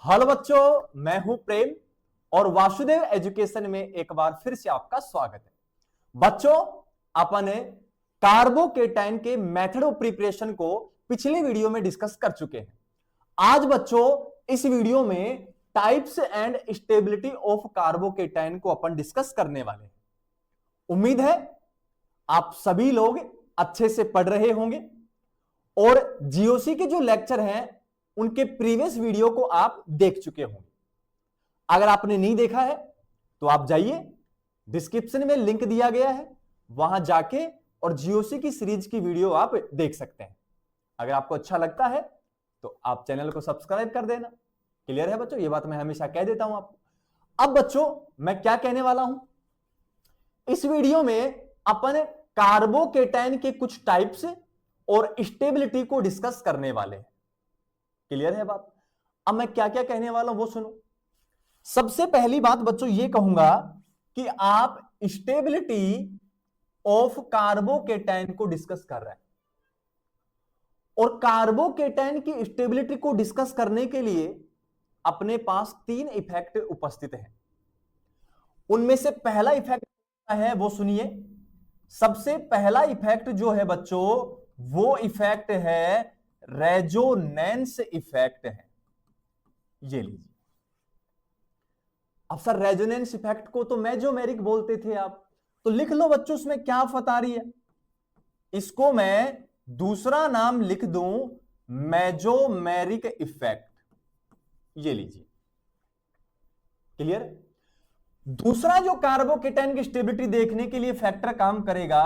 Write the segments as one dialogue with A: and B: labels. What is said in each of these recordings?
A: Hello बच्चों, मैं हूं प्रेम और वासुदेव एजुकेशन में एक बार फिर से आपका स्वागत है। बच्चों, अपन कार्बोकेटाइन के मेथड ऑफ प्रिपरेशन को पिछले वीडियो में डिस्कस कर चुके हैं। आज बच्चों इस वीडियो में types and stability of carbocation को अपन डिस्कस करने वाले हैं। उम्मीद है आप सभी लोग अच्छे से पढ़ रहे होंगे और जीओसी के जो लेक्चर हैं उनके प्रीवियस वीडियो को आप देख चुके होंगे। अगर आपने नहीं देखा है तो आप जाइए, डिस्क्रिप्शन में लिंक दिया गया है, वहां जाके और जीओसी की सीरीज की वीडियो आप देख सकते हैं। अगर आपको अच्छा लगता है तो आप चैनल को सब्सक्राइब कर देना। क्लियर है बच्चों? ये बात मैं हमेशा कह देता हूं आपको। अब बच्चों मैं क्या कहने वाला हूं, इस वीडियो में अपन कार्बोकेटाइन के कुछ टाइप्स और स्टेबिलिटी को डिस्कस करने वाले हैं। क्लियर है बात? अब मैं क्या क्या कहने वाला हूं वो सुनो। सबसे पहली बात बच्चों ये कहूंगा कि आप स्टेबिलिटी ऑफ कार्बोकेटाइन को डिस्कस कर रहे हैं और कार्बोकेटाइन की स्टेबिलिटी को डिस्कस करने के लिए अपने पास 3 इफेक्ट उपस्थित हैं। उनमें से पहला इफेक्ट है वो सुनिए। सबसे पहला इफेक्ट जो है बच्चों वो इफेक्ट है रेजोनेंस इफेक्ट है। ये लीजिए। अब सर रेजोनेंस इफेक्ट को तो मेजोमेरिक बोलते थे आप, तो लिख लो बच्चों उसमें क्या आफत आ रही है। इसको मैं दूसरा नाम लिख दूं मेजोमेरिक इफेक्ट। ये लीजिए। क्लियर? दूसरा जो कार्बोकेटाइन की स्टेबिलिटी देखने के लिए फैक्टर काम करेगा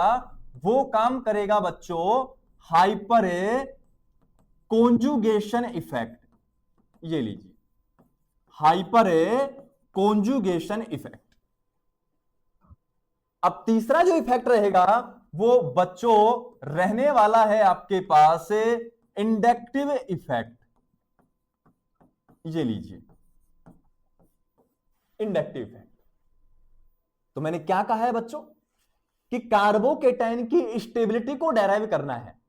A: वो काम करेगा बच्चों हाइपर कॉन्जुगेशन इफेक्ट। ये लीजिए, हाइपर कॉन्जुगेशन इफेक्ट। अब तीसरा जो इफेक्ट रहेगा वो बच्चों रहने वाला है आपके पास इंडक्टिव इफेक्ट। ये लीजिए, इंडक्टिव इफेक्ट। तो मैंने क्या कहा है बच्चों कि कार्बोकेटाइन की स्टेबिलिटी को डेराइव करना है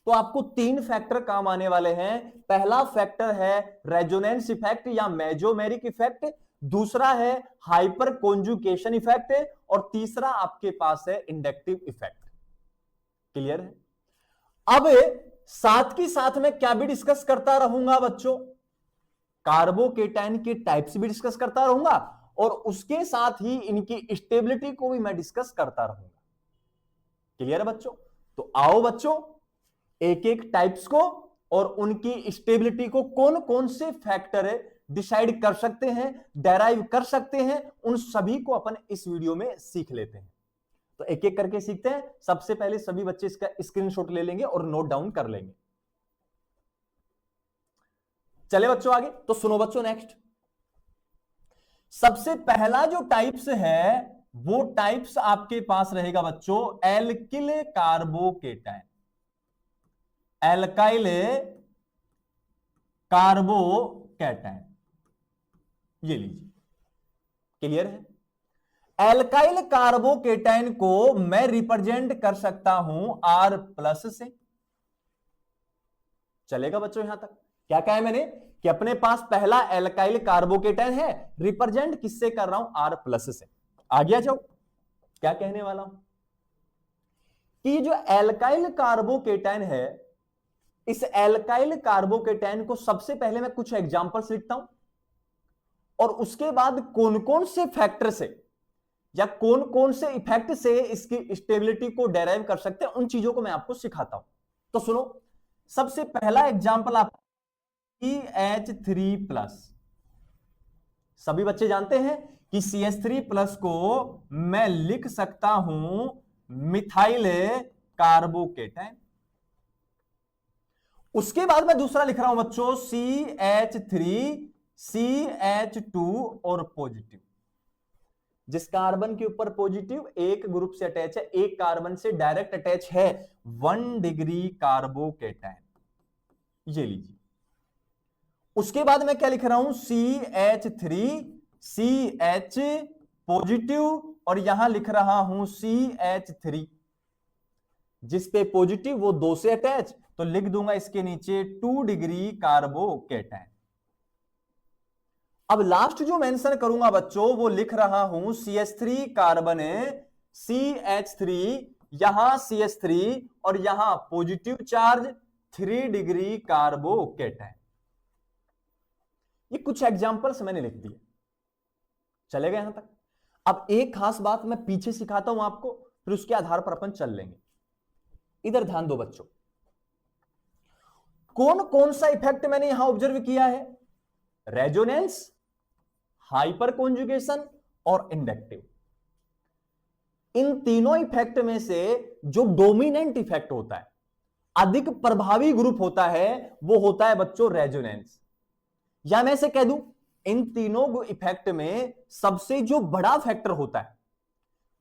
A: तो आपको 3 फैक्टर काम आने वाले हैं। पहला फैक्टर है रेजोनेंस इफेक्ट या मेजोमेरिक इफेक्ट, दूसरा है हाइपर कॉन्जुगेशन इफेक्ट और तीसरा आपके पास है इंडक्टिव इफेक्ट। क्लियर है? अब साथ की साथ में क्या भी डिस्कस करता रहूंगा बच्चों, कार्बोकेटाइन के टाइप्स भी डिस्कस करता रहूंगा और उसके साथ ही इनकी स्टेबिलिटी को भी मैं डिस्कस करता रहूंगा। क्लियर है बच्चों? तो आओ बच्चों एक एक टाइप्स को और उनकी स्टेबिलिटी को कौन कौन से फैक्टर डिसाइड कर सकते हैं, डेराइव कर सकते हैं, उन सभी को अपन इस वीडियो में सीख लेते हैं। तो एक एक करके सीखते हैं। सबसे पहले सभी बच्चे इसका स्क्रीनशॉट ले लेंगे और नोट डाउन कर लेंगे। चले बच्चों आगे। तो सुनो बच्चों, नेक्स्ट सबसे पहला जो टाइप्स है वो टाइप्स आपके पास रहेगा बच्चों एल्किल कार्बोकेटाइन। Alkyl carbocation. ये लीजिए। क्लियर है? एल्काइल कार्बोकेटाइन को मैं रिप्रेजेंट कर सकता हूं R+ से। चलेगा बच्चों यहां तक? क्या कहा है मैंने कि अपने पास पहला एल्काइल कार्बोकेटाइन है, रिप्रेजेंट किससे कर रहा हूं? R+ से। आ गया जाओ क्या कहने वाला हूं कि जो एल्काइल कार्बोकेटाइन है, इस एल्काइल कार्बोकेटाइन को सबसे पहले मैं कुछ एग्जांपल्स लिखता हूं और उसके बाद कौन कौन से फैक्टर से या कौन कौन से इफेक्ट से इसकी स्टेबिलिटी को डेराइव कर सकते हैं उन चीजों को मैं आपको सिखाता हूं। तो सुनो, सबसे पहला एग्जांपल आप CH3+। सभी बच्चे जानते हैं कि CH3+ को मैं लिख सकता हूं मिथाइल कार्बोकेटाइन। उसके बाद मैं दूसरा लिख रहा हूं बच्चों CH3CH2 और पॉजिटिव। जिस कार्बन के ऊपर पॉजिटिव एक ग्रुप से अटैच है, एक कार्बन से डायरेक्ट अटैच है, 1 डिग्री कार्बोकेटाइन। ये लीजिए। उसके बाद मैं क्या लिख रहा हूं CH3CH पॉजिटिव और यहां लिख रहा हूं CH3। जिस पे पॉजिटिव वो 2 से अटैच, तो लिख दूंगा इसके नीचे 2 डिग्री कार्बोकेटाइन। अब लास्ट जो मेंशन करूंगा बच्चों वो लिख रहा हूं CH3 कार्बन CH3, यहां CH3 और यहां पॉजिटिव चार्ज 3 डिग्री कार्बोकेटाइन। ये कुछ एग्जांपल्स मैंने लिख दिए, चलेगा यहां तक। अब एक खास बात मैं पीछे सिखाता हूं आपको, फिर उसके आधार पर अपन चल लेंगे। इधर ध्यान दो बच्चों, कौन कौन सा इफेक्ट मैंने यहां ऑब्जर्व किया है? रेजोनेंस, हाइपर कॉन्जुगेशन और इंडक्टिव। इन तीनों इफेक्ट में से जो डोमिनेंट इफेक्ट होता है, अधिक प्रभावी ग्रुप होता है, वो होता है बच्चों रेजोनेंस। या मैं से कह दूं, इन तीनों इफेक्ट में सबसे जो बड़ा फैक्टर होता है,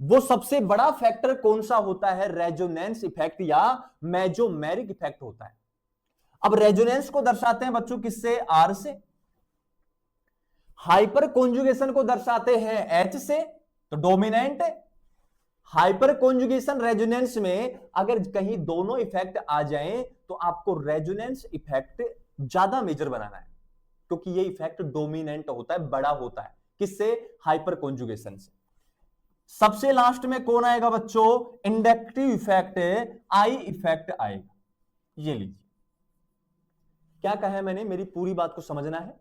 A: वो सबसे बड़ा फैक्टर कौन सा होता है? रेजोनेंस इफेक्ट या मेजोमेरिक इफेक्ट होता है। अब रेजोनेंस को दर्शाते हैं बच्चों किससे? आर से। हाइपर कॉन्जुगेशन को दर्शाते हैं एच से, तो डोमिनेंट है। हाइपर कॉन्जुगेशन रेजोनेंस में अगर कहीं दोनों इफेक्ट आ जाएं तो आपको रेजोनेंस इफेक्ट ज्यादा मेजर बनाना है, क्योंकि ये इफेक्ट डोमिनेंट होता है, बड़ा होता है। किससे? हाइपर कॉन्जुगेशन से। सबसे लास्ट में कौन आएगा बच्चों? इंडक्टिव इफेक्ट, आई इफेक्ट आएगा। ये लीजिए, क्या कहा है मैंने, मेरी पूरी बात को समझना है।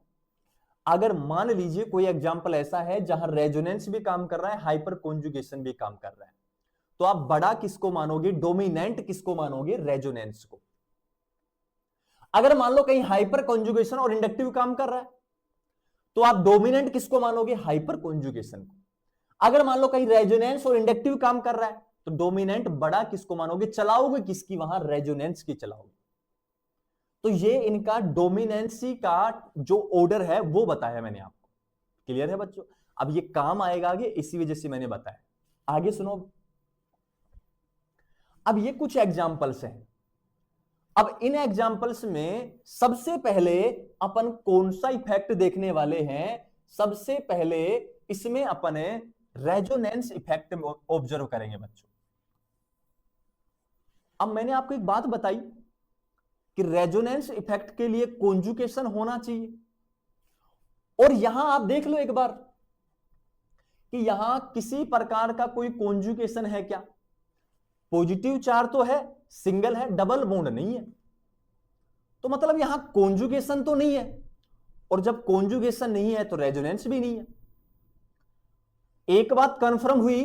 A: अगर मान लीजिए कोई एग्जांपल ऐसा है जहां रेजोनेंस भी काम कर रहा है, हाइपर कॉन्जुगेशन भी काम कर रहा है, तो आप बड़ा किसको मानोगे? डोमिनेंट किसको मानोगे? रेजोनेंस को। अगर मान लो कहीं हाइपर कॉन्जुगेशन और इंडक्टिव काम कर रहा है, तो आप डोमिनेंट किसको मानोगे? हाइपर कॉन्जुगेशन को। अगर मान लो कहीं रेजोनेंस और इंडक्टिव काम कर रहा है, तो डोमिनेंट बड़ा किसको मानोगे? चलाओगे किसकी? वहां रेजोनेंस की चलाओगे। तो ये इनका डोमिनेंसी का जो ऑर्डर है वो बताया मैंने आपको। क्लियर है बच्चों? अब ये काम आएगा आगे, इसी वजह से मैंने बताया। आगे सुनो, अब ये कुछ एग्जाम्पल्स हैं। अब इन एग्जाम्पल्स में सबसे पहले अपन कौन सा इफेक्ट देखने वाले हैं? सबसे पहले इसमें अपन रेजोनेंस इफेक्ट ऑब्जर्व करेंगे बच्चों। अब मैंने आपको एक बात बताई कि रेजोनेंस इफेक्ट के लिए कॉन्जुगेशन होना चाहिए, और यहां आप देख लो एक बार कि यहां किसी प्रकार का कोई कॉन्जुगेशन है क्या? पॉजिटिव चार्ज तो है, सिंगल है, डबल बॉन्ड नहीं है, तो मतलब यहां कॉन्जुगेशन तो नहीं है, और जब कॉन्जुगेशन नहीं है तो रेजोनेंस भी नहीं है। एक बात कंफर्म हुई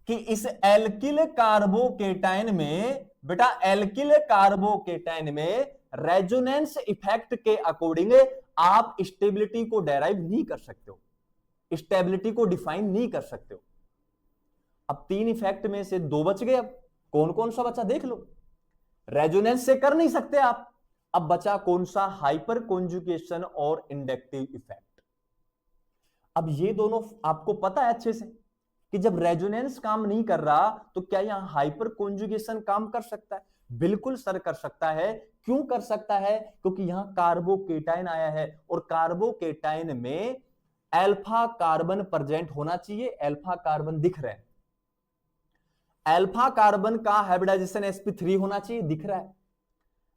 A: कि इस एल्किल कार्बोकेटाइन में, बेटा एल्किल कार्बोकेटाइन में रेजोनेंस इफेक्ट के अकॉर्डिंग आप स्टेबिलिटी को डेराइव नहीं कर सकते हो, स्टेबिलिटी को डिफाइन नहीं कर सकते हो। अब तीन इफेक्ट में से दो बच गए, अब कौन कौन सा बचा देख लो। रेजोनेंस से कर नहीं सकते आप, अब बचा कौन सा? हाइपर कॉन्जुगेशन और इंडक्टिव इफेक्ट। अब ये दोनों आपको पता है अच्छे से कि जब रेजोनेंस काम नहीं कर रहा तो क्या यहां हाइपर कॉन्जुगेशन काम कर सकता है? बिल्कुल सर कर सकता है। क्यों कर सकता है? क्योंकि यहां कार्बोकेटाइन आया है, और कार्बोकेटाइन में अल्फा कार्बन प्रेजेंट होना चाहिए। अल्फा कार्बन दिख रहे हैं, अल्फा कार्बन का हाइब्रिडाइजेशन sp3 होना चाहिए, दिख रहा है।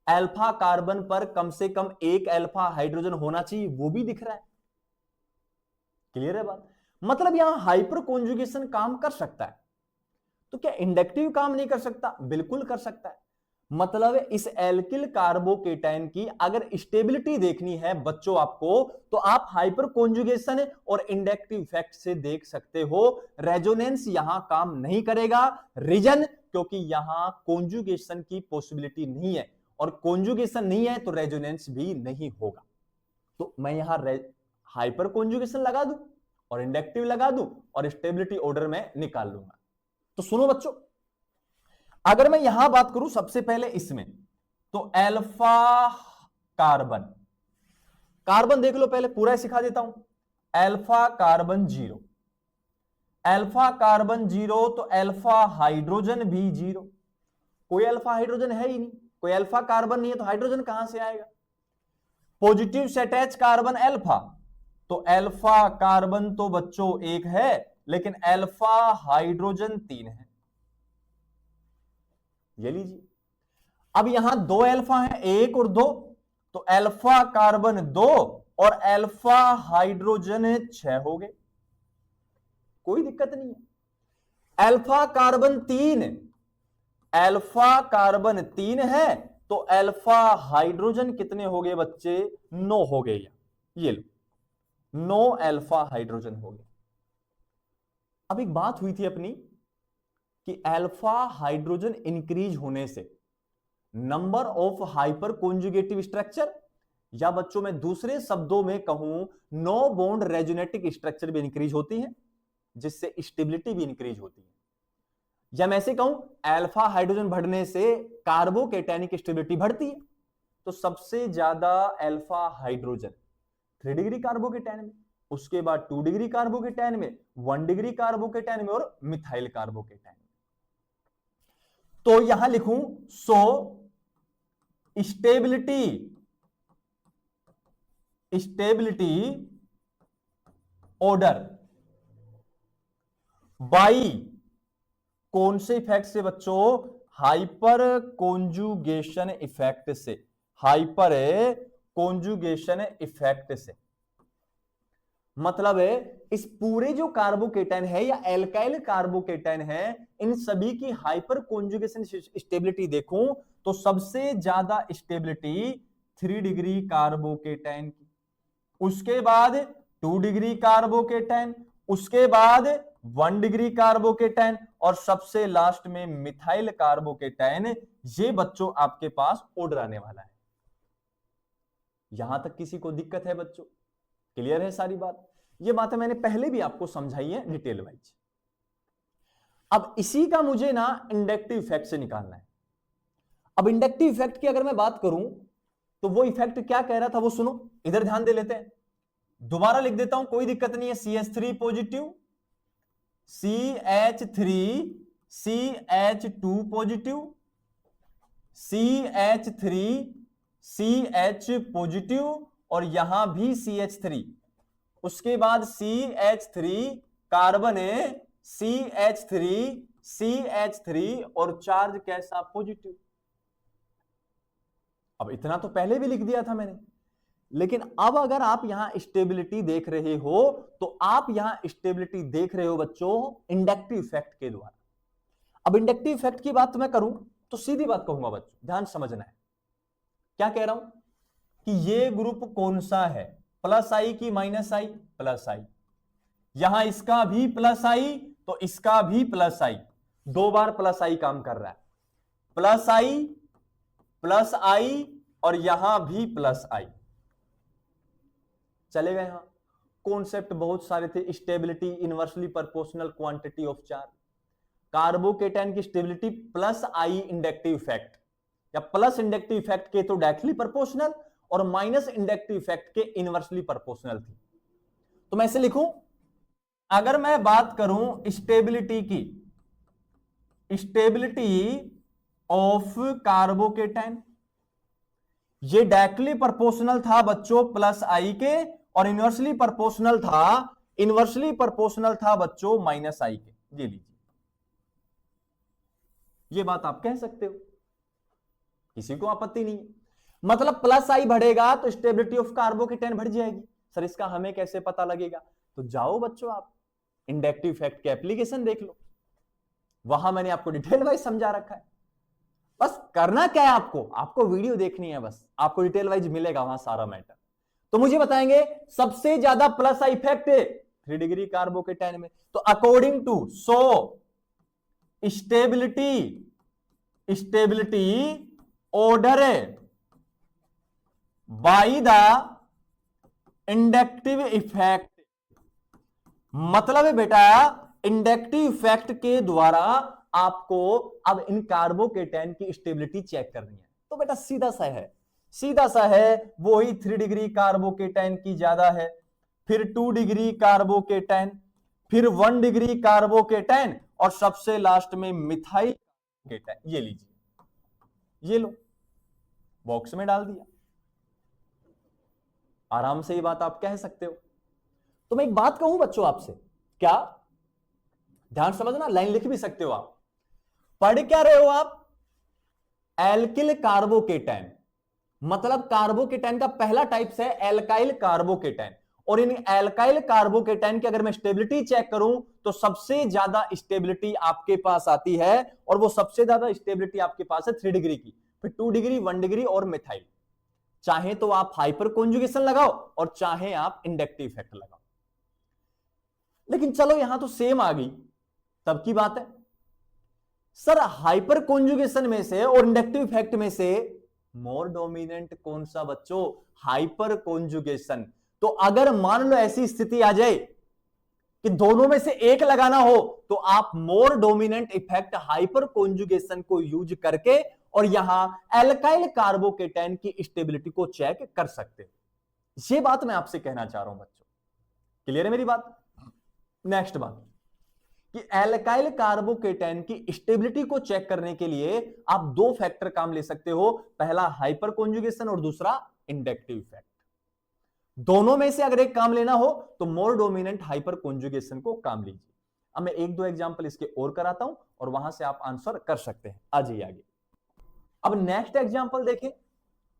A: अल्फा कार्बन पर कम से कम एक अल्फा हाइड्रोजन होना चाहिए, वो भी दिख रहा है। क्लियर है बात? मतलब यहां हाइपर कॉन्जुगेशन काम कर सकता है, तो क्या इंडक्टिव काम नहीं कर सकता? बिल्कुल कर सकता है। मतलब इस एल्किल कार्बोकेटाइन की अगर स्टेबिलिटी देखनी है बच्चों आपको, तो आप हाइपर कॉन्जुगेशन और इंडक्टिव इफेक्ट से देख सकते हो। रेजोनेंस यहां काम नहीं करेगा। रीजन? क्योंकि यहां कॉन्जुगेशन की पॉसिबिलिटी नहीं है, और कॉन्जुगेशन नहीं है तो रेजोनेंस भी नहीं होगा। तो मैं यहां हाइपर कॉन्जुगेशन लगा दूं और इंडक्टिव लगा दूं और स्टेबिलिटी ऑर्डर में निकाल लूंगा। तो सुनो बच्चों, अगर मैं यहां बात करूं सबसे पहले इसमें, तो अल्फा कार्बन, कार्बन देख लो पहले, पूरा सिखा देता हूं। अल्फा कार्बन 0, अल्फा कार्बन 0, तो अल्फा हाइड्रोजन भी 0। कोई अल्फा हाइड्रोजन है ही नहीं, कोई अल्फा कार्बन नहीं है, तो हाइड्रोजन कहां से आएगा? पॉजिटिव से अटैच कार्बन अल्फा, तो अल्फा कार्बन तो बच्चों एक है, लेकिन अल्फा हाइड्रोजन 3 है। ये लीजिए, अब यहां दो अल्फा है, 1 और 2, तो अल्फा कार्बन 2 और अल्फा हाइड्रोजन 6 हो गए, कोई दिक्कत नहीं है। अल्फा कार्बन 3, अल्फा कार्बन 3 है तो अल्फा हाइड्रोजन कितने हो गए बच्चे? 9 हो गए। ये लो, 9 अल्फा हाइड्रोजन हो गए। अब एक बात हुई थी अपनी कि अल्फा हाइड्रोजन इंक्रीज होने से number of hyper conjugative structure, या बच्चों में दूसरे शब्दों में कहूं नो बॉन्ड रेजोनेटिक स्ट्रक्चर भी इंक्रीज होती है, जिससे स्टेबिलिटी भी इंक्रीज होती है। या मैं ऐसे कहूं अल्फा हाइड्रोजन बढ़ने से कार्बोकेटायनिक स्टेबिलिटी बढ़ती है। तो सबसे ज्यादा अल्फा हाइड्रोजन 3 डिग्री कार्बोकेटायन में, उसके बाद 2 डिग्री कार्बोकेटायन में, 1 डिग्री कार्बोकेटायन में और मिथाइल कार्बोकेटायन में। तो यहां लिखूं सो स्टेबिलिटी ऑर्डर बाई कौन से इफेक्ट से बच्चों? हाइपर कॉन्जुगेशन इफेक्ट से, हाइपर कॉन्जुगेशन इफेक्ट से। मतलब है इस पूरे जो कार्बोकेटायन है या एल्काइल कार्बोकेटायन है, इन सभी की हाइपर कॉन्जुगेशन स्टेबिलिटी देखूं तो सबसे ज्यादा स्टेबिलिटी 3 डिग्री कार्बोकेटायन की, उसके बाद 2 डिग्री कार्बोकेटायन, उसके बाद 1 डिग्री कार्बोकेटायन और सबसे लास्ट में मिथाइल कार्बोकेटायन। ये बच्चों आपके पास ऑर्डर आने वाला है। यहां तक किसी को दिक्कत है बच्चों? क्लियर है सारी बात? ये बातें मैंने पहले भी आपको समझाई है डिटेल वाइज। अब इसी का मुझे ना इंडक्टिव इफेक्ट से निकालना है। अब इंडक्टिव इफेक्ट की अगर मैं बात करूं तो वो इफेक्ट क्या कह रहा था वो सुनो, इधर ध्यान दे लेते हैं। दोबारा लिख देता हूं, कोई दिक्कत नहीं है। CH3 positive, CH3, CH2 positive, CH3, CH positive और यहां भी CH3, उसके बाद CH3 कार्बन है, CH3, CH3 और चार्ज कैसा? पॉजिटिव। अब इतना तो पहले भी लिख दिया था मैंने, लेकिन अब अगर आप यहां स्टेबिलिटी देख रहे हो तो आप यहां स्टेबिलिटी देख रहे हो बच्चों इंडक्टिव इफेक्ट के द्वारा। अब इंडक्टिव इफेक्ट की बात मैं करूं तो सीधी बात कहूंगा बच्चों, ध्यान समझना है। क्या कह रहा हूं कि ये ग्रुप कौन सा है? प्लस आई की माइनस आई? प्लस आई। यहां इसका भी प्लस आई तो इसका भी प्लस आई, 2 बार प्लस आई काम कर रहा है। प्लस आई और यहां भी प्लस आई। चले गए। यहां कॉन्सेप्ट बहुत सारे थे। Stability inversely proportional quantity of charge, carbocation की स्टेबिलिटी प्लस आई इंडक्टिव इफेक्ट, या प्लस इंडक्टिव इफेक्ट के तो डायरेक्टली प्रोपोर्शनल और माइनस इंडक्टिव इफेक्ट के इनवर्सली प्रोपोर्शनल थी। तो मैं इसे लिखूं, अगर मैं बात करूं स्टेबिलिटी की, स्टेबिलिटी ऑफ कार्बोकेटायन, ये डायरेक्टली प्रोपोर्शनल था बच्चों प्लस आई के और इनवर्सली प्रोपोर्शनल था बच्चों माइनस आई के। ये लीजिए, ये बात आप कह सकते हो, किसी को आपत्ति नहीं है। मतलब प्लस आई बढ़ेगा तो स्टेबिलिटी ऑफ कार्बोकेटायन बढ़ जाएगी। सर इसका हमें कैसे पता लगेगा? तो जाओ बच्चों आप इंडक्टिव इफेक्ट के एप्लीकेशन देख लो, वहां मैंने आपको डिटेल वाइज समझा रखा है। बस करना क्या है आपको वीडियो देखनी है, बस आपको डिटेल वाइज मिलेगा वहां सारा मैटर। तो मुझे बताएंगे सबसे ज्यादा plus I effect 3 degree carbocation में। तो according to so stability order by the inductive effect, मतलब है बेटा इंडक्टिव इफेक्ट के द्वारा आपको अब इन कार्बोकेटायन की स्टेबिलिटी चेक करनी है। तो बेटा सीधा सा है वही 3 डिग्री कार्बोकेटायन की ज्यादा है, फिर 2 डिग्री कार्बोकेटायन, फिर 1 डिग्री कार्बोकेटायन और सबसे लास्ट में मिथाइल कार्बोकेटायन। ये लीजिए, ये लो, बॉक्स में डाल दिया। आराम से ये बात आप कह सकते हो। तो मैं एक बात कहूं बच्चों आपसे, क्या ध्यान समझना, लाइन लिख भी सकते हो आप। पढ़ क्या रहे हो आप? एल्किल कार्बोकेटायन, मतलब कार्बोकेटाइन का पहला टाइप्स है एल्काइल कार्बोकेटाइन, और इन एल्काइल कार्बोकेटाइन की अगर मैं स्टेबिलिटी चेक करूं तो सबसे ज्यादा स्टेबिलिटी आपके पास आती है, और वो सबसे ज्यादा स्टेबिलिटी आपके पास है 3 डिग्री की, फिर 2 डिग्री, 1 डिग्री और मिथाइल। चाहे तो आप हाइपर कॉन्जुगेशन लगाओ और चाहे आप इंडक्टिव इफेक्ट लगाओ। लेकिन चलो यहां तो सेम आ गई, तब की बात है। सर हाइपर कॉन्जुगेशन में से और इंडक्टिव इफेक्ट में से मोर डोमिनेंट कौन सा बच्चों? Hyper conjugation. तो अगर मान लो ऐसी स्थिति आ जाए कि दोनों में से एक लगाना हो, तो आप मोर डोमिनेंट इफेक्ट हाइपर कॉन्जुगेशन को यूज करके और यहां एल्काइल कार्बोकेटाइन की स्टेबिलिटी को चेक कर सकते हो। यह बात मैं आपसे कहना चाह रहा हूं बच्चों, क्लियर है मेरी बात? नेक्स्ट बात कि एल्काइल कार्बोकेटाइन की स्टेबिलिटी को चेक करने के लिए आप 2 फैक्टर काम ले सकते हो, पहला हाइपर कॉन्जुगेशन और दूसरा इंडक्टिव इफेक्ट। दोनों में से अगर एक काम लेना हो तो मोर डोमिनेंट हाइपर कॉन्जुगेशन को काम लीजिए। अब मैं 1-2 एग्जांपल इसके और कराता हूं और वहां से आप आंसर कर सकते हैं। आ जाइए आगे। अब नेक्स्ट एग्जांपल देखें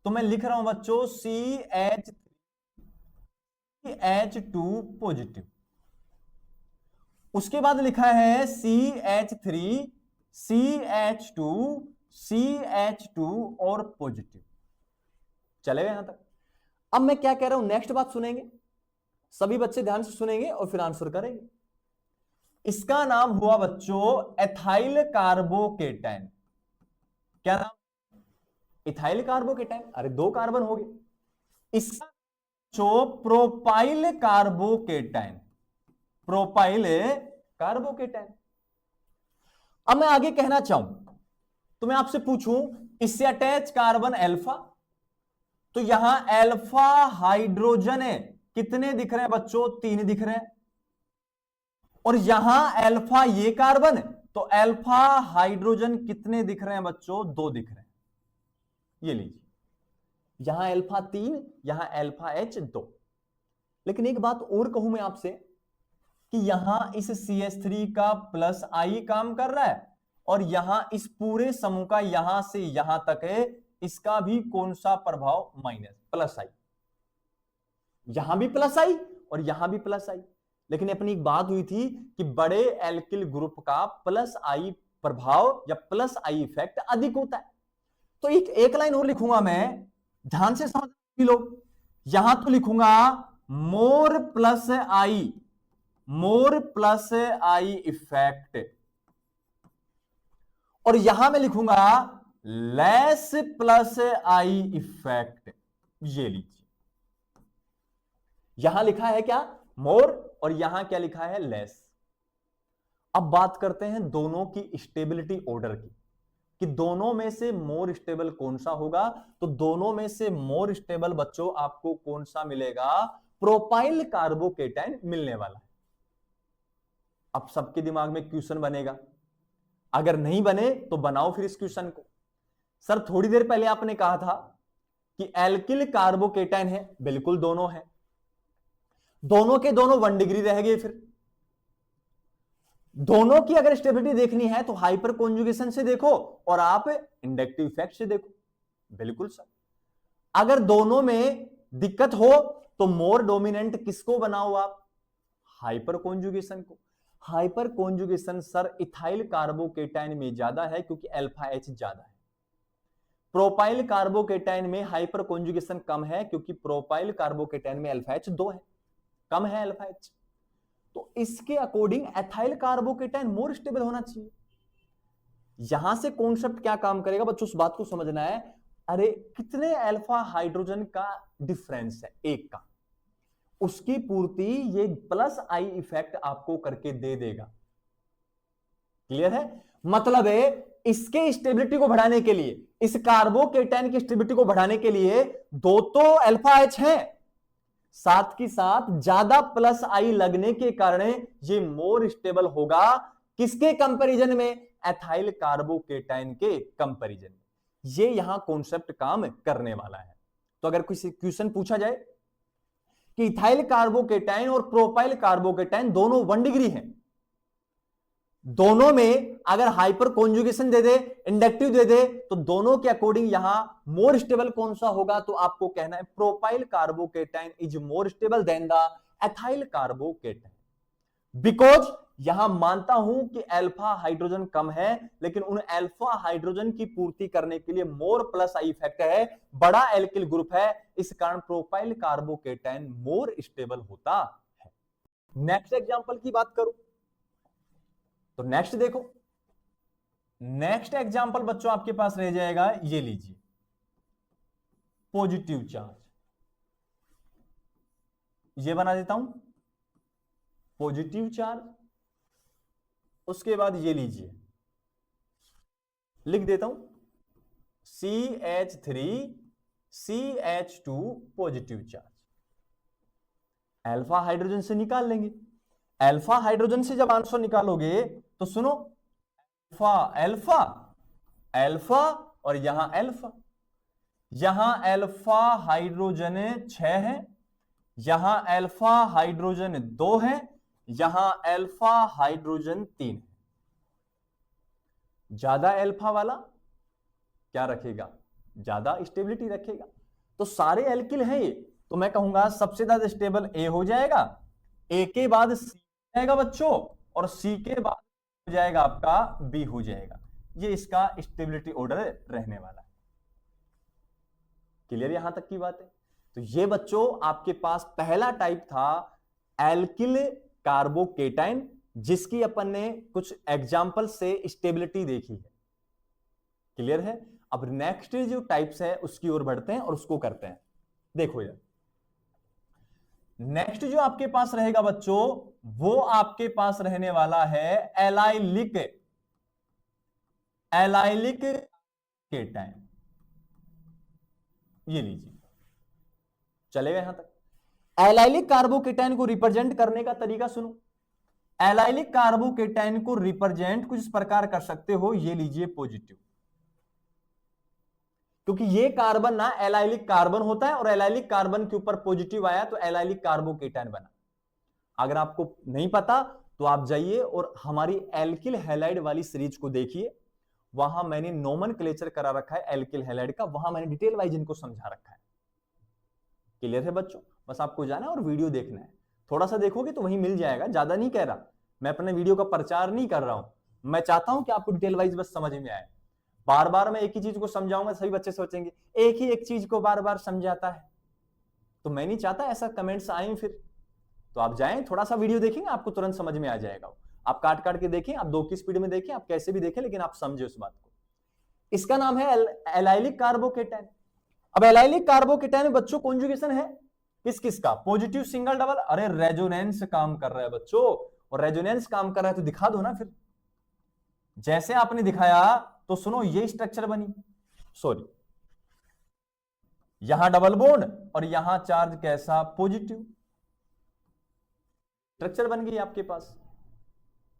A: तो मैं लिख रहा हूं बच्चों CH2 पॉजिटिव, उसके बाद लिखा है CH3 CH2 CH2 और पॉजिटिव। चलेगा यहां तक? अब मैं क्या कह रहा हूं, नेक्स्ट बात सुनेंगे, सभी बच्चे ध्यान से सुनेंगे और फिर आंसर करेंगे। इसका नाम हुआ बच्चों एथाइल कार्बोकेटाइन। क्या नाम? Ethyl carbocation. अरे 2 कार्बन हो गए। इसका जो प्रोपाइल कार्बोकेटाइन, प्रोपाइल कार्बोकेटाइन। अब मैं आगे कहना चाहूं तो मैं आपसे पूछूं इससे अटैच कार्बन अल्फा, तो यहां अल्फा हाइड्रोजन है, कितने दिख रहे हैं बच्चों? 3 दिख रहे हैं। और यहां अल्फा ये कार्बन, तो अल्फा हाइड्रोजन कितने दिख रहे हैं बच्चों? 2 दिख रहे हैं। ये लीजिए, यहां अल्फा 3, यहां अल्फा H 2। लेकिन एक बात और कहूं मैं आपसे कि यहां इस CH3 का प्लस आई काम कर रहा है, और यहां इस पूरे समूह का यहां से यहां तक है, इसका भी कौन सा प्रभाव? माइनस, प्लस आई। यहां भी प्लस आई और यहां भी प्लस आई। लेकिन अपनी एक बात हुई थी कि बड़े एल्किल ग्रुप का प्लस आई प्रभाव या प्लस आई इफेक्ट अधिक होता है। तो एक लाइन और लिखूंगा मैं, ध्यान से समझ लोग। यहां तो लिखूंगा मोर प्लस आई इफेक्ट, और यहां मैं लिखूंगा लेस प्लस आई इफेक्ट। ये लीजिए, यहां लिखा है क्या? मोर, और यहां क्या लिखा है? लेस। अब बात करते हैं दोनों की स्टेबिलिटी ऑर्डर की, कि दोनों में से मोर स्टेबल कौन सा होगा। तो दोनों में से मोर स्टेबल बच्चों आपको कौन सा मिलेगा? प्रोपाइल कार्बोकेटाइन मिलने वाला है। अब सबके दिमाग में क्वेश्चन बनेगा, अगर नहीं बने तो बनाओ फिर इस क्वेश्चन को। सर थोड़ी देर पहले आपने कहा था कि एल्किल कार्बोकेटाइन है, बिल्कुल दोनों है, दोनों के दोनों 1 डिग्री रह गए। फिर दोनों की अगर स्टेबिलिटी देखनी है तो हाइपर कॉन्जुगेशन से देखो और आप इंडक्टिव इफेक्ट से देखो। बिल्कुल सर, अगर दोनों में दिक्कत हो तो मोर डोमिनेंट किसको बनाओ आप? हाइपर कॉन्जुगेशन को। Hyper conjugation sir ethyl carbocation में ज्यादा है क्योंकि अल्फा H ज्यादा है। प्रोपाइल कार्बोकेटाइन में हाइपर कॉन्जुगेशन कम है क्योंकि प्रोपाइल कार्बोकेटाइन में अल्फा H 2 है, कम है अल्फा H। तो इसके according ethyl carbocation more stable होना चाहिए। यहां से कॉन्सेप्ट क्या काम करेगा बच्चों, उस बात को समझना है। अरे कितने अल्फा हाइड्रोजन का डिफरेंस है? 1 का, उसकी पूर्ति ये प्लस आई इफेक्ट आपको करके दे देगा। क्लियर है? मतलब है इसके स्टेबिलिटी को बढ़ाने के लिए, इस कार्बोकेटाइन की स्टेबिलिटी को बढ़ाने के लिए 2 तो अल्फा H है, साथ की साथ ज्यादा प्लस आई लगने के कारण ये मोर स्टेबल होगा। किसके कंपैरिजन में? एथाइल कार्बोकेटाइन के कंपैरिजन में। ये यहां कॉन्सेप्ट काम करने वाला है। तो अगर किसी क्वेश्चन पूछा जाए कि इथाइल कार्बोकेटाइन और प्रोपाइल कार्बोकेटाइन दोनों 1 डिग्री हैं, दोनों में अगर हाइपर कॉन्जुगेशन दे दे, इंडक्टिव दे दे, तो दोनों के अकॉर्डिंग यहां मोर स्टेबल कौन सा होगा, तो आपको कहना है propyl carbocation is more stable then the ethyl carbocation. Because यहां मानता हूं कि अल्फा हाइड्रोजन कम है, लेकिन उन अल्फा हाइड्रोजन की पूर्ति करने के लिए मोर प्लस आई इफेक्ट है, बड़ा एल्किल ग्रुप है, इस कारण प्रोपाइल कार्बोकेटाइन मोर स्टेबल होता है। नेक्स्ट एग्जांपल की बात करूं तो नेक्स्ट देखो, नेक्स्ट एग्जांपल बच्चों आपके पास रह जाएगा, ये लीजिए पॉजिटिव चार्ज, ये बना देता हूं पॉजिटिव चार्ज। उसके बाद ये लीजिए, लिख देता हूं CH3CH2 positive charge. Alpha hydrogen से निकाल लेंगे, अल्फा हाइड्रोजन से जब आंसर निकालोगे तो सुनो, अल्फा अल्फा अल्फा और यहां अल्फा, यहां अल्फा हाइड्रोजन 6 है, यहां अल्फा हाइड्रोजन 2 है, यहां अल्फा हाइड्रोजन 3 है। ज्यादा अल्फा वाला क्या रखेगा, ज्यादा स्टेबिलिटी रखेगा। तो सारे एल्किल है ये, तो मैं कहूंगा सबसे ज्यादा स्टेबल ए हो जाएगा, ए के बाद सी जाएगा बच्चों, और सी के बाद हो जाएगा आपका बी हो जाएगा। ये इसका स्टेबिलिटी ऑर्डर रहने वाला है। क्लियर यहां तक की बात है। तो ये बच्चों आपके पास पहला टाइप था एल्किल कार्बोकेटाइन, जिसकी अपन ने कुछ एग्जाम्पल से स्टेबिलिटी देखी है। क्लियर है। अब नेक्स्ट जो टाइप्स है उसकी ओर बढ़ते हैं और उसको करते हैं। देखो यार, नेक्स्ट जो आपके पास रहेगा बच्चों, वो आपके पास रहने वाला है एलाइलिक केटाइन। ये लीजिए, चलेगा यहां तक। एलाइलिक कार्बोकेटाइन को रिप्रेजेंट करने का तरीका सुनो। एलाइलिक कार्बोकेटाइन को रिप्रेजेंट कुछ इस प्रकार कर सकते हो, ये लीजिए पॉजिटिव, क्योंकि ये कार्बन ना एलाइलिक कार्बन होता है और एलाइलिक कार्बन के ऊपर पॉजिटिव आया तो एलाइलिक कार्बोकेटाइन बना। अगर आपको नहीं पता तो आप जाइए और हमारी एल्किल हैलाइड वाली सीरीज को देखिए, वहां मैंने नोमेनक्लेचर करा रखा है एल्किल हैलाइड का, वहां मैंने डिटेल वाइज इनको समझा रखा है। क्लियर है बच्चों, बस आपको जाना है और वीडियो देखना है। थोड़ा सा देखोगे तो वही मिल जाएगा, ज्यादा नहीं कह रहा मैं, अपने वीडियो का प्रचार नहीं कर रहा हूं, मैं चाहता हूं कि आपको डिटेल वाइज बस समझ में आए। बार बार मैं एक ही चीज को समझाऊंगा, सभी बच्चे सोचेंगे एक ही एक चीज को बार बार समझाता है, तो मैं नहीं चाहता ऐसा कमेंट्स आए। फिर तो आप जाएं, थोड़ा सा वीडियो देखेंगे, आपको तुरंत समझ में आ जाएगा। आप काट काट के देखें, आप 2 की स्पीड में देखें, आप कैसे भी देखें, लेकिन आप समझे उस बात को। इसका नाम है एलाइलिक कार्बोकेटाइन। अब एलाइलिक कार्बोकेटाइन में बच्चों कॉन्जुगेशन है किस किस का, पॉजिटिव सिंगल डबल। अरे रेजोनेंस काम कर रहा है बच्चों, और रेजोनेंस काम कर रहा है तो दिखा दो ना फिर। जैसे आपने दिखाया तो सुनो, ये स्ट्रक्चर बनी, सॉरी यहां डबल बॉन्ड और यहां चार्ज कैसा, पॉजिटिव, स्ट्रक्चर बन गई आपके पास।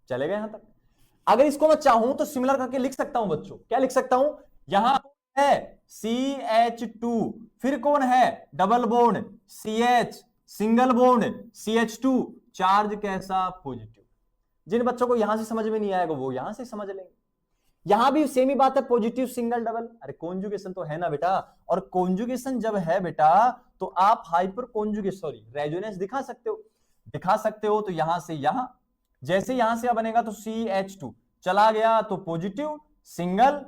A: चलेगा यहां तक। अगर इसको मैं चाहूं तो सिमिलर करके लिख सकता हूं बच्चों। क्या लिख सकता हूं, यहां है CH2, फिर कौन है double bond CH, single bond CH2, charge कैसा, पॉजिटिव। जिन बच्चों को यहां से समझ में नहीं आएगा वो यहां से समझ लेंगे। यहां भी सेम ही बात है, पॉजिटिव सिंगल डबल। अरे कॉन्जुगेशन तो है ना बेटा, और कॉन्जुगेशन जब है बेटा तो आप हाइपर कॉन्जुगेशन, सॉरी रेजोनेंस दिखा सकते हो। तो यहां से यहां, जैसे यहां से बनेगा तो CH2 चला गया तो positive, single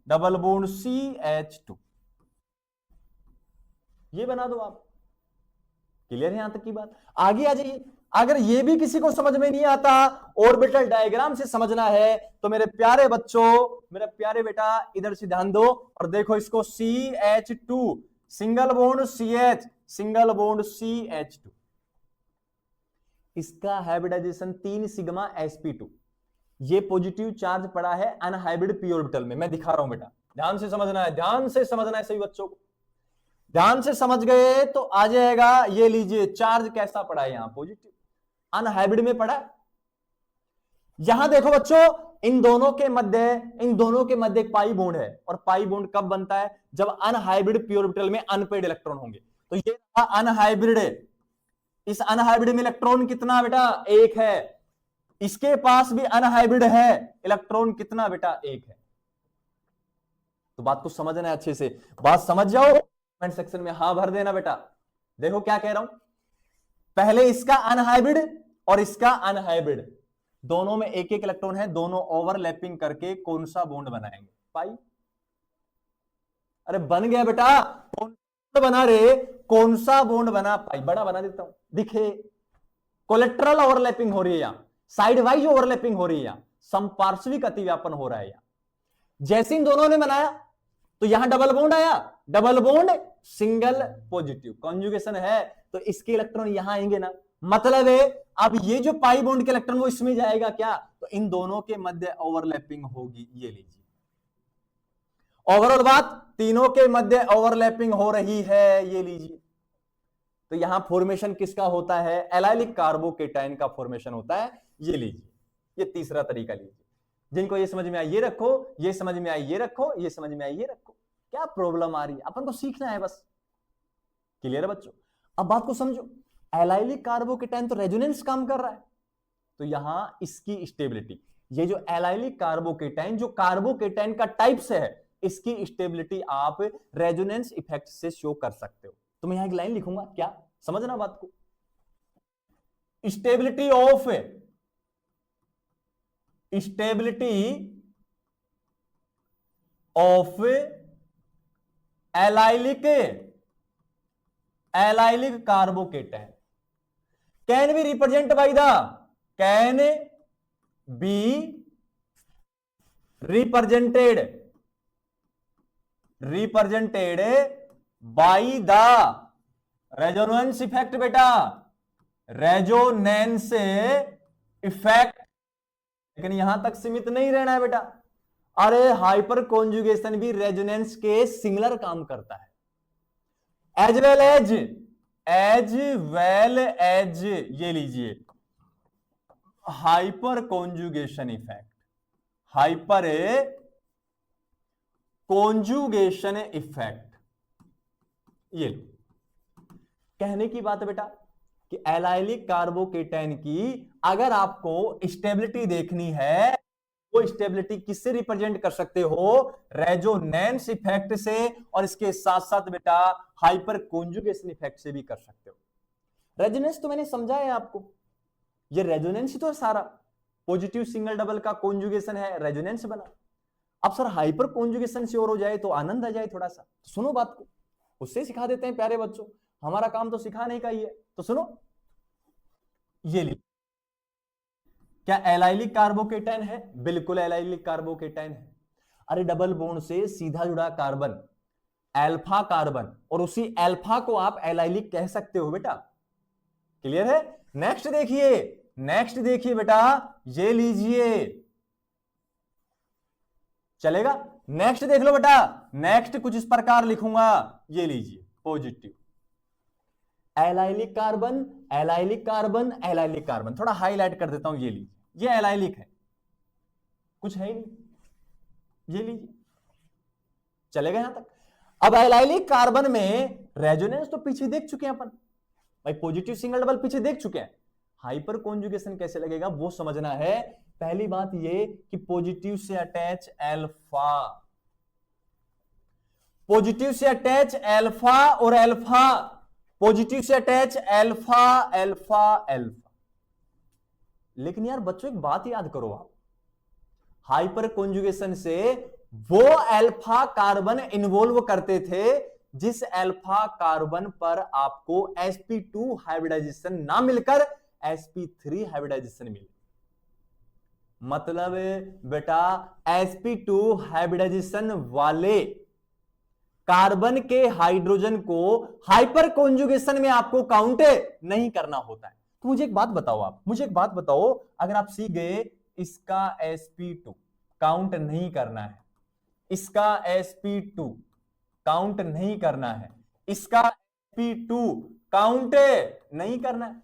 A: double bond CH2, ये बना दो आप। क्लियर है यहां तक की बात। आगे आ जाइए, अगर ये भी किसी को समझ में नहीं आता, ऑर्बिटल डायग्राम से समझना है, तो मेरे प्यारे बच्चों, मेरा प्यारे बेटा इधर से ध्यान दो और देखो इसको, CH2 single bond CH, single bond CH2, इसका हाइब्रिडाइजेशन 3 सिग्मा sp2। ये पॉजिटिव चार्ज पड़ा है अनहाइब्रिड पी ऑर्बिटल में, मैं दिखा रहा हूं बेटा, ध्यान से समझना है, ध्यान से समझना है सभी बच्चों को। ध्यान से समझ गए तो आ जाएगा, ये लीजिए चार्ज कैसा पड़ा है, यहां पॉजिटिव, अनहाइब्रिड में पड़ा। यहां देखो बच्चों, इन दोनों के मध्य एक पाई बॉन्ड है, और पाई बॉन्ड कब बनता है, जब अनहाइब्रिड पी ऑर्बिटल में अनपेड इलेक्ट्रॉन होंगे। तो ये अनहाइब्रिड, इस अनहाइब्रिड में इलेक्ट्रॉन कितना बेटा, 1 है। इसके पास भी अनहाइब्रिड है, इलेक्ट्रॉन कितना बेटा? एक है। तो बात को समझना है अच्छे से, बात समझ जाओ, कमेंट सेक्शन में हां भर देना बेटा। देखो क्या कह रहा हूं, पहले इसका अनहाइब्रिड और इसका अनहाइब्रिड, दोनों में एक एक इलेक्ट्रॉन है, दोनों ओवरलैपिंग करके कौन सा बॉन्ड बनाएंगे? पाई। अरे बन गया बेटा, कौन सा बना रे? कौन सा बॉन्ड बना? पाई। बड़ा बना देता हूं, दिखे, कोलेट्रल ओवरलैपिंग हो रही है यहां, साइड वाइज ओवरलैपिंग हो रही है यहां, समपार्श्विक अतिव्यापन हो रहा है यहां। जैसे इन दोनों ने बनाया तो यहां डबल बॉन्ड आया, double bond single positive, conjugation है तो इसके इलेक्ट्रॉन यहां आएंगे ना, मतलब है अब ये जो पाई बॉन्ड के इलेक्ट्रॉन वो इसमें जाएगा क्या? तो इन दोनों के मध्य ओवरलैपिंग होगी। ये लीजिए, ओवरऑल बात, तीनों के मध्य ओवरलैपिंग हो रही है। ये लीजिए, तो यहां फॉर्मेशन किसका होता है? एलाइलिक कार्बोकेटाइन का फॉर्मेशन होता है। ये लीजिए, ये तीसरा तरीका लीजिए। जिनको ये समझ में आई ये रखो, ये समझ में आई ये रखो, ये समझ में आई ये रखो। क्या प्रॉब्लम आ रही है? अपन को सीखना है बस। क्लियर है बच्चों? अब बात को समझो, एलाइलिक कार्बोकेटाइन तो रेजोनेंस काम कर रहा है, तो यहां इसकी स्टेबिलिटी, ये जो एलाइलिक कार्बोकेटाइन जो कार्बोकेटाइन का टाइप से है, इसकी स्टेबिलिटी आप रेजोनेंस इफेक्ट से शो कर सकते हो। तो मैं यहां एक लाइन लिखूंगा, क्या समझना बात को, stability of allylic carbocation can be represent by the can be represented by the resonance effect. बेटा रेजोनेंस इफेक्ट, लेकिन यहां तक सीमित नहीं रहना है बेटा। अरे हाइपर कॉन्जुगेशन भी रेजोनेंस के सिमिलर काम करता है, एज वेल एज ये लीजिए hyper conjugation effect, hyperconjugation effect. ये कहने की बात है बेटा कि एलाइलिक कार्बोकेटाइन की अगर आपको स्टेबिलिटी देखनी है, वो स्टेबिलिटी किससे रिप्रेजेंट कर सकते हो? रेजोनेंस इफेक्ट से, और इसके साथ साथ बेटा हाइपर कॉन्जुगेशन इफेक्ट से भी कर सकते हो। रेजोनेंस तो मैंने समझाया आपको, ये रेजोनेंस ही तो सारा पॉजिटिव सिंगल डबल का कॉन्जुगेशन है, रेजोनेंस बना। अब सर हाइपर कॉन्जुगेशन से और हो जाए तो आनंद आ जाए थोड़ा सा, तो सुनो बात को, उससे सिखा देते हैं प्यारे बच्चों, हमारा काम तो सिखाने का ही है। तो सुनो, ये ली, क्या एलाइलिक कार्बोकेटाइन है? बिल्कुल एलाइलिक कार्बोकेटाइन है। अरे डबल बॉन्ड से सीधा जुड़ा कार्बन अल्फा कार्बन, और उसी अल्फा को आप एलाइलिक कह सकते हो बेटा। क्लियर है? नेक्स्ट देखिए, नेक्स्ट देखिए बेटा, ये लीजिए, चलेगा? नेक्स्ट देख लो बेटा, नेक्स्ट कुछ इस प्रकार लिखूंगा, ये लीजिए positive allylic carbon, allylic carbon, allylic carbon, थोड़ा हाईलाइट कर देता हूं, ये लीजिए, ये एलाइलिक है, कुछ है ही नहीं, ये लीजिए, चलेगा यहां तक? अब एलाइलिक कार्बन में रेजोनेंस तो पीछे देख चुके हैं अपन भाई, पॉजिटिव सिंगल डबल पीछे देख चुके हैं, हाइपर कॉन्जुगेशन कैसे लगेगा वो समझना है। पहली बात ये कि पॉजिटिव से अटैच अल्फा, पॉजिटिव से अटैच अल्फा और अल्फा, पॉजिटिव से अटैच अल्फा अल्फा अल्फा। लेकिन यार बच्चों एक बात याद करो आप, हाइपर कॉन्जुगेशन से वो अल्फा कार्बन इन्वॉल्व करते थे जिस अल्फा कार्बन पर आपको sp2 हाइब्रिडाइजेशन ना मिलकर sp3 हाइब्रिडाइजेशन मिले। मतलब बेटा sp2 हाइब्रिडाइजेशन वाले कार्बन के हाइड्रोजन को हाइपर कॉन्जुगेशन में आपको काउंट नहीं करना होता है। तो मुझे एक बात बताओ, आप मुझे एक बात बताओ, अगर आप सीख गए इसका sp2 काउंट नहीं करना है, इसका sp2 काउंट नहीं करना है, इसका sp2 काउंट नहीं करना है,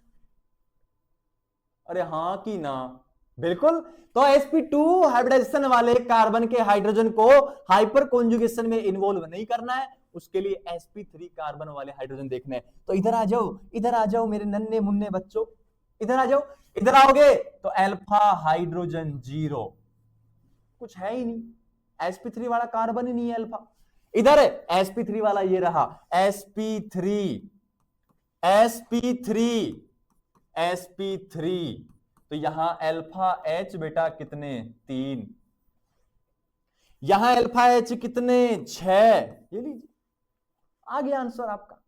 A: अरे हां कि ना? बिल्कुल। तो sp2 हाइब्रिडाइजेशन वाले कार्बन के हाइड्रोजन को हाइपर कॉन्जुगेशन में इन्वॉल्व नहीं करना है, उसके लिए sp3 कार्बन वाले हाइड्रोजन देखने हैं। तो इधर आ जाओ, इधर आ जाओ मेरे नन्हे मुन्ने बच्चों, इधर आ जाओ, इधर आओगे तो अल्फा हाइड्रोजन 0, कुछ है ही नहीं, sp3 वाला कार्बन ही नहीं है अल्फा। इधर sp3 वाला ये रहा, sp3 sp3 तो यहां अल्फा H बेटा कितने 3, यहां अल्फा H कितने 6, ये लीजिए आ गया आंसर आपका।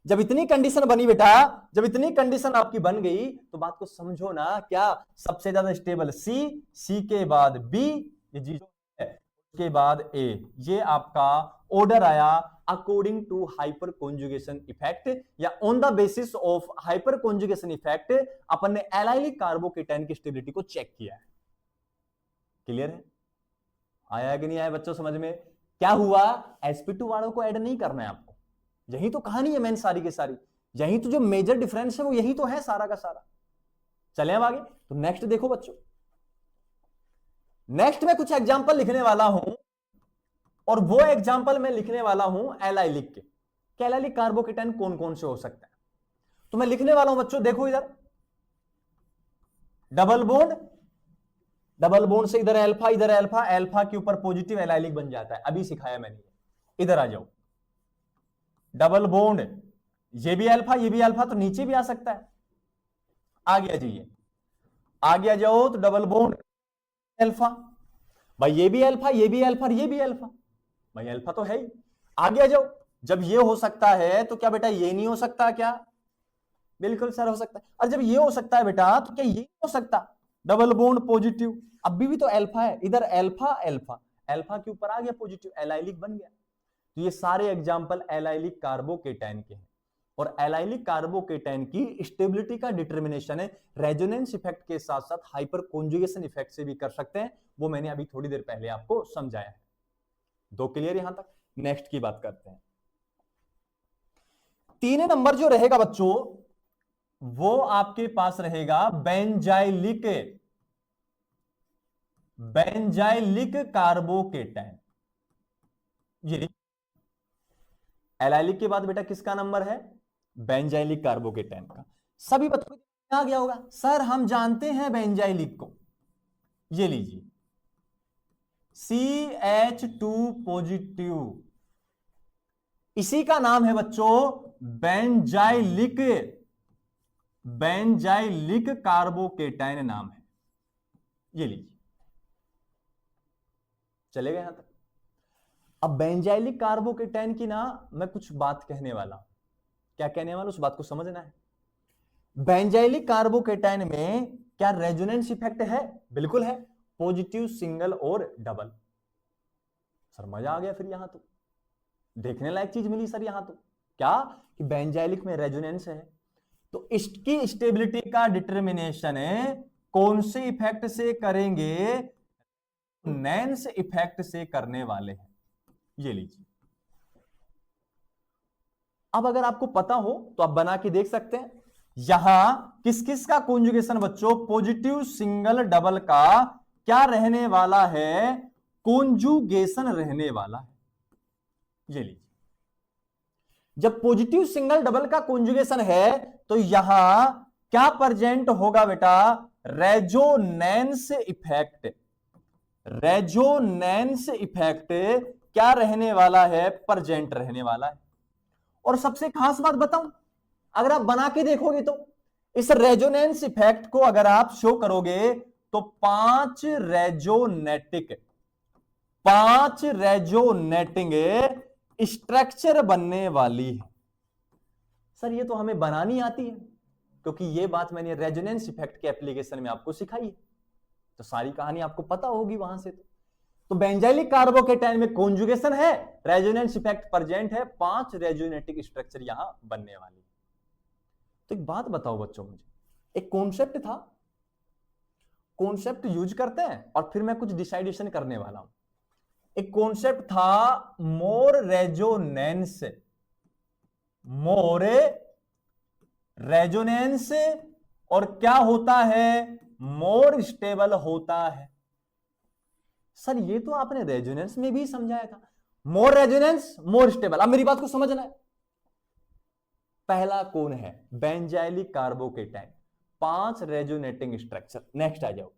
A: जब इतनी कंडीशन बनी बेटा, जब इतनी कंडीशन आपकी बन गई तो बात को समझो ना, क्या सबसे ज्यादा स्टेबल सी के बाद बी, ये जी है, उसके बाद ए, ये आपका ऑर्डर आया according to hyperconjugation effect, या on the basis of hyperconjugation effect अपन ने एलाइलिक कार्बोकेटाइन की स्टेबिलिटी को चेक किया है। क्लियर है? आया कि नहीं आया बच्चों समझ में? क्या हुआ, sp2 वालों को ऐड नहीं करना है आपको, यही तो कहानी है मेन सारी की सारी, यही तो जो मेजर डिफरेंस है वो यही तो है सारा का सारा। चले अब आगे, तो नेक्स्ट देखो बच्चों, नेक्स्ट में कुछ एग्जांपल लिखने वाला हूं, और वो एग्जांपल मैं लिखने वाला हूं एलाइलिक के, कि एलाइलिक कार्बोकेटाइन कौन कौन से हो सकता है। तो मैं लिखने वाला हूं बच्चों, देखो इधर डबल बॉन्ड से इधर अल्फा, इधर अल्फा, अल्फा के ऊपर पॉजिटिव एलाइलिक बन जाता है, अभी सिखाया मैंने। इधर आ जाओ, डबल बॉन्ड, ये भी अल्फा ये भी अल्फा, तो नीचे भी आ सकता है, आ गया जी, ये आगे आ जाओ तो डबल बॉन्ड अल्फा, भाई ये भी अल्फा ये भी अल्फा ये भी अल्फा, भाई अल्फा तो है ही। आगे आ जाओ, जब ये हो सकता है तो क्या बेटा ये नहीं हो सकता क्या? बिल्कुल सर हो सकता है। और जब ये हो सकता है बेटा तो क्या ये नहीं हो सकता? डबल बॉन्ड पॉजिटिव, अभी भी तो अल्फा है, इधर अल्फा अल्फा, अल्फा के ऊपर आ गया पॉजिटिव, एलाइलिक बन गया। तो ये सारे एग्जांपल एलाइलिक कार्बोकेटाइन के हैं, और एलाइलिक कार्बोकेटाइन की स्टेबिलिटी का डिटर्मिनेशन है रेजोनेंस इफेक्ट के साथ साथ हाइपर कॉन्जुगेशन इफेक्ट से भी कर सकते हैं, वो मैंने अभी थोड़ी देर पहले आपको समझाया है। दो क्लियर यहां तक? नेक्स्ट की बात करते हैं। 3 नंबर जो रहेगा बच्चों, वो आपके पास रहेगा बेंजाइलिक कार्बोकेटाइन। ये एलाइलिक के बाद बेटा किसका नंबर है? बेंजाइलिक कार्बोकेटाइन का। सभी बच्चों को आ गया होगा, सर हम जानते हैं बेंजाइलिक को, ये लीजिए CH2 पॉजिटिव, इसी का नाम है बच्चों बेंजाइलिक कार्बोकेटाइन नाम है, ये लीजिए। चलेगा यहां तक? अब बेंजाइलिक कार्बोकेटाइन की ना मैं कुछ बात कहने वाला हूं, क्या कहने वाला उस बात को समझना है। बेंजाइलिक कार्बोकेटाइन में क्या रेजोनेंस इफेक्ट है? बिल्कुल है, पॉजिटिव, सिंगल और डबल। सर मजा आ गया फिर, यहां तो देखने लायक चीज मिली सर यहां तो, क्या कि बेंजाइलिक में रेजोनेंस है, तो इसकी स्टेबिलिटी का डिटर्मिनेशन है कौन से इफेक्ट से करेंगे? रेजोनेंस इफेक्ट से करने वाले हैं, ये लीजिए। अब अगर आपको पता हो तो आप बना के देख सकते हैं। यहां किस किस का कॉन्जुगेशन बच्चों? पॉजिटिव, सिंगल, डबल का क्या रहने वाला है? कॉन्जुगेशन रहने वाला है, ये लीजिए। जब पॉजिटिव, सिंगल, डबल का कॉन्जुगेशन है तो यहां क्या प्रेजेंट होगा बेटा? Resonance effect. रेजोनेंस इफेक्ट क्या रहने वाला है? प्रेजेंट रहने वाला है। और सबसे खास बात बताऊं, अगर आप बना के देखोगे तो इस रेजोनेंस इफेक्ट को अगर आप शो करोगे तो 5 रेजोनेटिंग स्ट्रक्चर बनने वाली है। सर ये तो हमें बनानी आती है, क्योंकि ये बात मैंने रेजोनेंस इफेक्ट के एप्लीकेशन में आपको सिखाई है, तो सारी कहानी आपको पता होगी वहां से। तो बेंजाइलिक कार्बोकेटाइन में कॉन्जुगेशन है, रेजोनेंस इफेक्ट प्रेजेंट है, 5 रेजोनेटिक स्ट्रक्चर यहां बनने वाली। तो एक बात बताओ बच्चों, मुझे एक कॉन्सेप्ट था, कॉन्सेप्ट यूज करते हैं और फिर मैं कुछ डिसाइडेशन करने वाला हूं। एक कॉन्सेप्ट था मोर रेजोनेंस, और क्या होता है? मोर स्टेबल होता है। सर ये तो आपने रेजोनेंस में भी समझाया था, मोर रेजोनेंस मोर स्टेबल। अब मेरी बात को समझना है। पहला कौन है? Benzylic carbocation. 5 resonating structure. Next आ जाओ,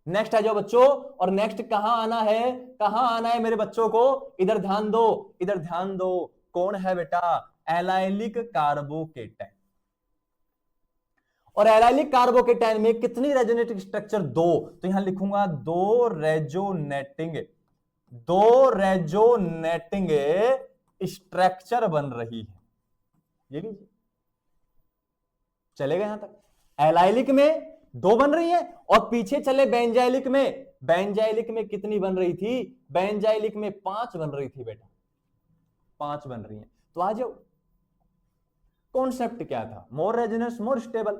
A: नेक्स्ट आ जाओ बच्चों। और नेक्स्ट कहां आना है, कहां आना है मेरे बच्चों को, इधर ध्यान दो, इधर ध्यान दो। कौन है बेटा, एलाइलिक कार्बोकेटाइन। और एलाइलिक कार्बोकेटाइन में कितनी रेजोनेटिंग स्ट्रक्चर, 2। तो यहां लिखूंगा 2 रेजोनेटिंग स्ट्रक्चर बन रही है। ये लीजिए, चलेगा यहां तक। एलाइलिक में 2 बन रही है, और पीछे चले बेंजाइलिक में। बेंजाइलिक में कितनी बन रही थी, बेंजाइलिक में 5 बन रही थी बेटा, 5 बन रही है। तो आ जाओ, कॉन्सेप्ट क्या था, मोर रेजोनेंस मोर स्टेबल।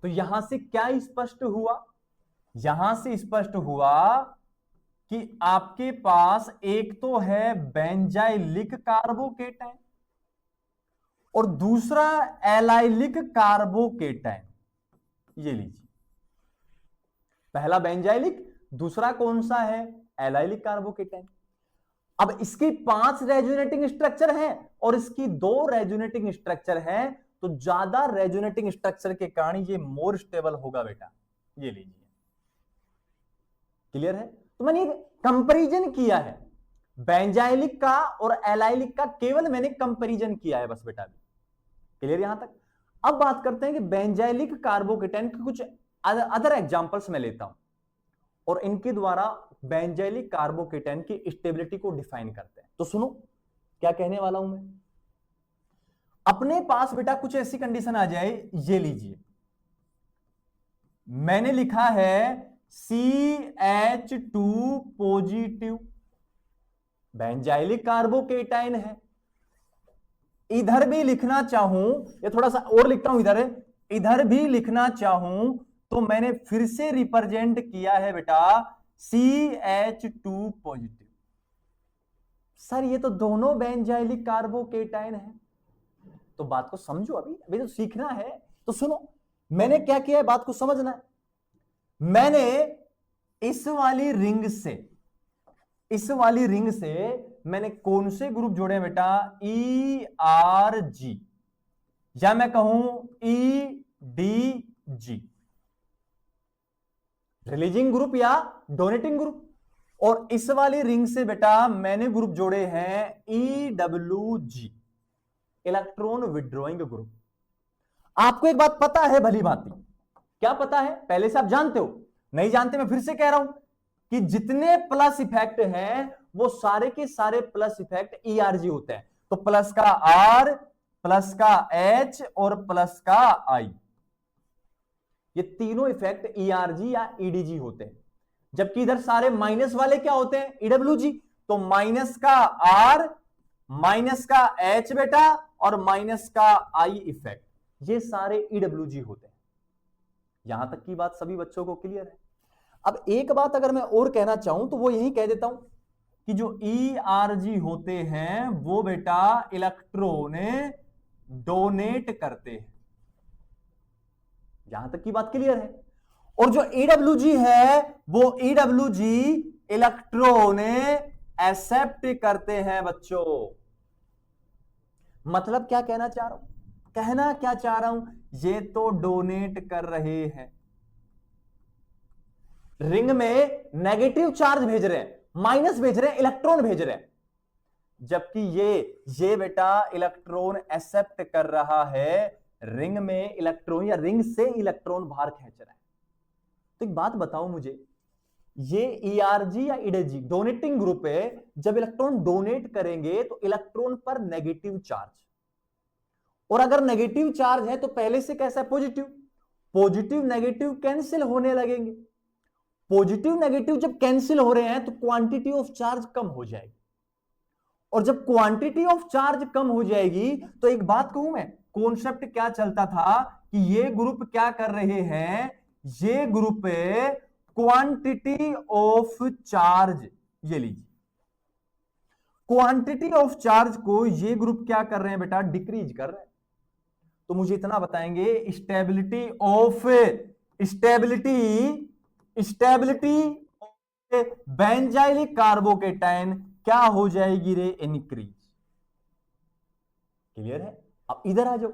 A: तो यहां से क्या स्पष्ट हुआ, यहां से स्पष्ट हुआ कि आपके पास एक तो है बेंजाइलिक कार्बोकेटाइन और दूसरा एलाइलिक कार्बोकेटाइन। ये लीजिए, पहला बेंजाइलिक, दूसरा कौन सा है, एलाइलिक कार्बोकेटाइन। अब इसकी 5 रेजोनेटिंग स्ट्रक्चर हैं और इसकी 2 रेजोनेटिंग स्ट्रक्चर हैं, तो ज्यादा रेजोनेटिंग स्ट्रक्चर के कारण ये मोर स्टेबल होगा बेटा। ये लीजिए, क्लियर है। तो मैंने कंपैरिजन किया है बेंजाइलिक का और एलाइलिक का, केवल मैंने कंपैरिजन किया है बस बेटा। क्लियर यहां तक। अब बात करते हैं कि बेंजाइलिक कार्बोकेटाइन के कुछ अदर एग्जांपल्स मैं लेता हूं और इनके द्वारा बेंजाइलिक कार्बोकेटाइन की स्टेबिलिटी को डिफाइन करते हैं। तो सुनो क्या कहने वाला हूं मैं। अपने पास बेटा कुछ ऐसी कंडीशन आ जाए, ये लीजिए, मैंने लिखा है CH2 पॉजिटिव, बेंजाइलिक कार्बोकेटाइन है। इधर भी लिखना चाहूं, ये थोड़ा सा और लिखता हूं, इधर भी लिखना चाहूं तो मैंने फिर से रिप्रेजेंट किया है बेटा CH2 पॉजिटिव। सर ये तो दोनों बेंजाइलिक कार्बोकेटाइन है। तो बात को समझो, अभी तो सीखना है। तो सुनो, मैंने क्या किया है, बात को समझना है। मैंने इस वाली रिंग से मैंने कौन से ग्रुप जोड़े बेटा, ERG, या मैं कहूं EDG, रिलीजिंग ग्रुप या डोनेटिंग ग्रुप। और इस वाली रिंग से बेटा मैंने ग्रुप जोड़े हैं EWG, इलेक्ट्रॉन विड्रॉइंग ग्रुप। आपको एक बात पता है भली भांति, क्या पता है, पहले से आप जानते हो, नहीं जानते मैं फिर से कह रहा हूं कि जितने प्लस इफेक्ट हैं वो सारे के सारे प्लस इफेक्ट ERG होते हैं। तो प्लस का R, प्लस का H और प्लस का I, ये तीनों इफेक्ट ERG या EDG होते हैं। जबकि इधर सारे माइनस वाले क्या होते हैं, EWG। तो माइनस का R, माइनस का H बेटा और माइनस का I इफेक्ट, ये सारे EWG होते हैं। यहां तक की बात सभी बच्चों को क्लियर है। अब एक बात अगर मैं और कहना चाहूं तो वो यही कह देता हूं कि जो ERG होते हैं वो बेटा इलेक्ट्रॉन डोनेट करते हैं। यहां तक की बात क्लियर है। और जो EWG है वो EWG इलेक्ट्रॉन एक्सेप्ट करते हैं बच्चों। मतलब क्या कहना चाह रहा हूं, कहना क्या चाह रहा हूं, ये तो डोनेट कर रहे हैं, रिंग में नेगेटिव चार्ज भेज रहे हैं, माइनस भेज रहे हैं, इलेक्ट्रॉन भेज रहे हैं, जबकि ये बेटा इलेक्ट्रॉन एक्सेप्ट कर रहा है, रिंग में इलेक्ट्रॉन या रिंग से इलेक्ट्रॉन बाहर खींच रहा है। तो एक बात बताओ मुझे, ये ERG या EDG डोनेटिंग ग्रुप है, जब इलेक्ट्रॉन डोनेट करेंगे तो इलेक्ट्रॉन पर नेगेटिव चार्ज, और अगर नेगेटिव चार्ज है तो पहले से कैसा है, पॉजिटिव। पॉजिटिव नेगेटिव कैंसिल होने लगेंगे। पॉजिटिव नेगेटिव जब कैंसिल हो रहे हैं तो क्वांटिटी ऑफ चार्ज कम हो जाएगी, और जब क्वांटिटी ऑफ चार्ज कम हो जाएगी तो एक बात कहूं मैं, कॉन्सेप्ट क्या चलता था कि ये ग्रुप क्या कर रहे हैं, ये ग्रुप क्वांटिटी ऑफ चार्ज, ये लीजिए, क्वांटिटी ऑफ चार्ज को ये ग्रुप क्या कर रहे हैं बेटा, डिक्रीज कर रहे हैं। तो मुझे इतना बताएंगे, स्टेबिलिटी बेंजाइलिक कार्बोकेटाइन क्या हो जाएगी रे, इंक्रीज। क्लियर है। अब इधर आ जाओ,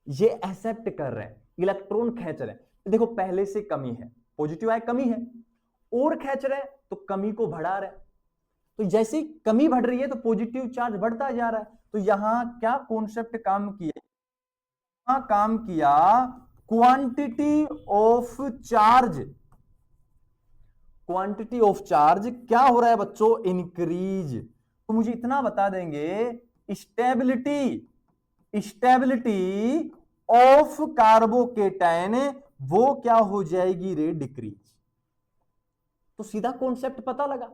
A: ये एक्सेप्ट कर रहे हैं, इलेक्ट्रॉन खींच रहे हैं। देखो पहले से कमी है, पॉजिटिव है, कमी है, और खींच रहे हैं तो कमी को बढ़ा रहे हैं। तो जैसे ही कमी बढ़ रही है तो पॉजिटिव चार्ज बढ़ता जा रहा है। तो यहां क्या कॉन्सेप्ट काम किया, काम किया quantity of charge. Quantity of charge क्या हो रहा है बच्चों, इंक्रीज। तो मुझे इतना बता देंगे, स्टेबिलिटी, स्टेबिलिटी ऑफ कार्बोकेटाइन वो क्या हो जाएगी रे, डिक्रीज। तो सीधा कॉन्सेप्ट पता लगा,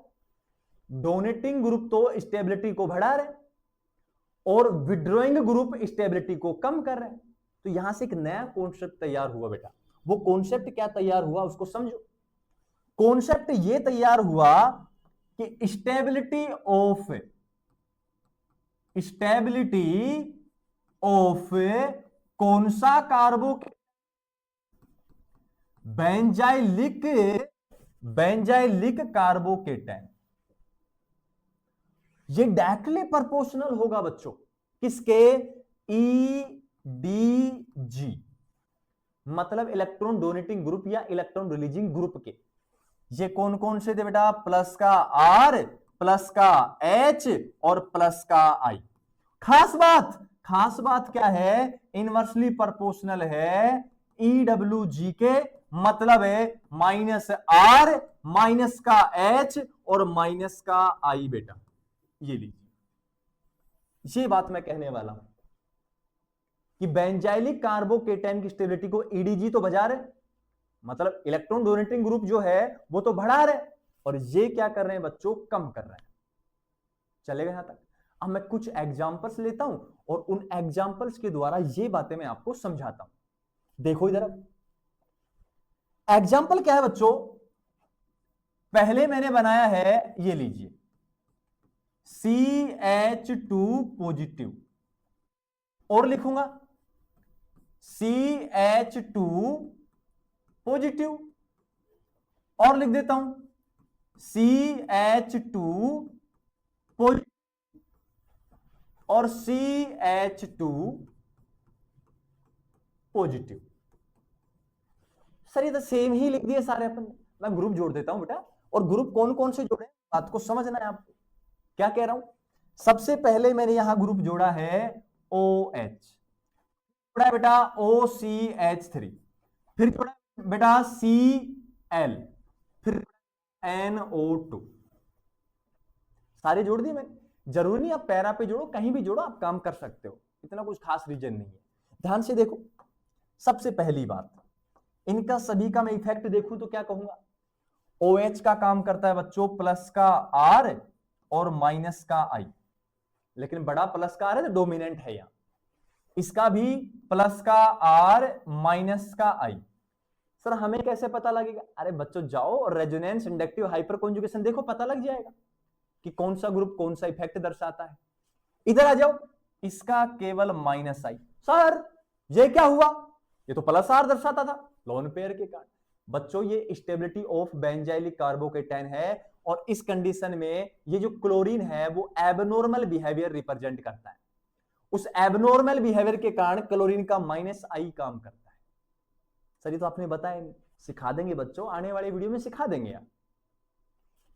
A: डोनेटिंग ग्रुप तो स्टेबिलिटी को बढ़ा रहे और विड्रॉइंग ग्रुप स्टेबिलिटी को कम कर रहे हैं। तो यहां से एक नया कॉन्सेप्ट तैयार हुआ बेटा। वो कॉन्सेप्ट क्या तैयार हुआ उसको समझो। कॉन्सेप्ट ये तैयार हुआ कि स्टेबिलिटी ऑफ कौन सा बेंजाइलिक कार्बोकेटाइन, ये डायरेक्टली प्रोपोर्शनल होगा बच्चों किसके, EDG, मतलब इलेक्ट्रॉन डोनेटिंग ग्रुप या इलेक्ट्रॉन रिलीजिंग ग्रुप के। ये कौन कौन से थे बेटा, प्लस का R, प्लस का H और प्लस का I। खास बात क्या है, इनवर्सली प्रोपोर्शनल है EWG के, मतलब है -R, माइनस का H और माइनस का I बेटा। ये लीजिए, ये बात मैं कहने वाला हूं कि बेंजाइलिक कार्बोकेटाइन की स्टेबिलिटी को EDG तो बजा रहे, मतलब इलेक्ट्रॉन डोनेटिंग ग्रुप जो है वो तो बढ़ा रहे, और ये क्या कर रहे हैं बच्चों, कम कर रहे हैं। चलेगा यहां तक। अब मैं कुछ एग्जांपल्स लेता हूं और उन एग्जांपल्स के द्वारा ये बातें मैं आपको समझाता हूं। देखो इधर, एग्जांपल क्या है बच्चों, पहले मैंने बनाया है, ये लीजिए CH2 पॉजिटिव, और लिखूंगा CH2 पॉजिटिव, और लिख देता हूं CH2 पॉजिटिव और CH2 पॉजिटिव। सर ये तो सेम ही लिख दिए सारे अपन। मैं ग्रुप जोड़ देता हूं बेटा, और ग्रुप कौन कौन से जोड़े बात को समझना है आपको। क्या कह रहा हूं, सबसे पहले मैंने यहां ग्रुप जोड़ा है OH, जोड़ा बेटा OCH3, फिर जोड़ा बेटा Cl, फिर NO2, सारे जोड़ दिए मैंने। जरूरी नहीं आप पैरा पे जोड़ो, कहीं भी जोड़ो, आप काम कर सकते हो, इतना कुछ खास रीजन नहीं है। ध्यान से देखो, सबसे पहली बात, इनका सभी का मैं इफेक्ट देखूं तो क्या कहूंगा, OH का काम करता है बच्चों प्लस का R और माइनस का I, लेकिन बड़ा प्लस का R है तो डोमिनेंट है यहां। इसका भी प्लस का R माइनस का I। सर हमें कैसे पता लगेगा, अरे बच्चों जाओ और रेजोनेंस इंडक्टिव हाइपर कॉन्जुगेशन देखो, पता लग जाएगा कि कौन सा ग्रुप कौन सा इफेक्ट दर्शाता है। इधर आ जाओ, इसका केवल माइनस I। सर ये क्या हुआ, ये तो प्लस R दर्शाता था लोन पेयर के कारण। बच्चों ये स्टेबिलिटी ऑफ बेंजाइलिक कार्बोकेटाइन है, और इस कंडीशन में ये जो क्लोरीन है वो एबनॉर्मल बिहेवियर रिप्रेजेंट करता है। उस एबनॉर्मल बिहेवियर के कारण क्लोरीन का -I काम करता है। सर ये तो आपने बताया नहीं, सिखा देंगे बच्चों, आने वाले वीडियो में सिखा देंगे यार।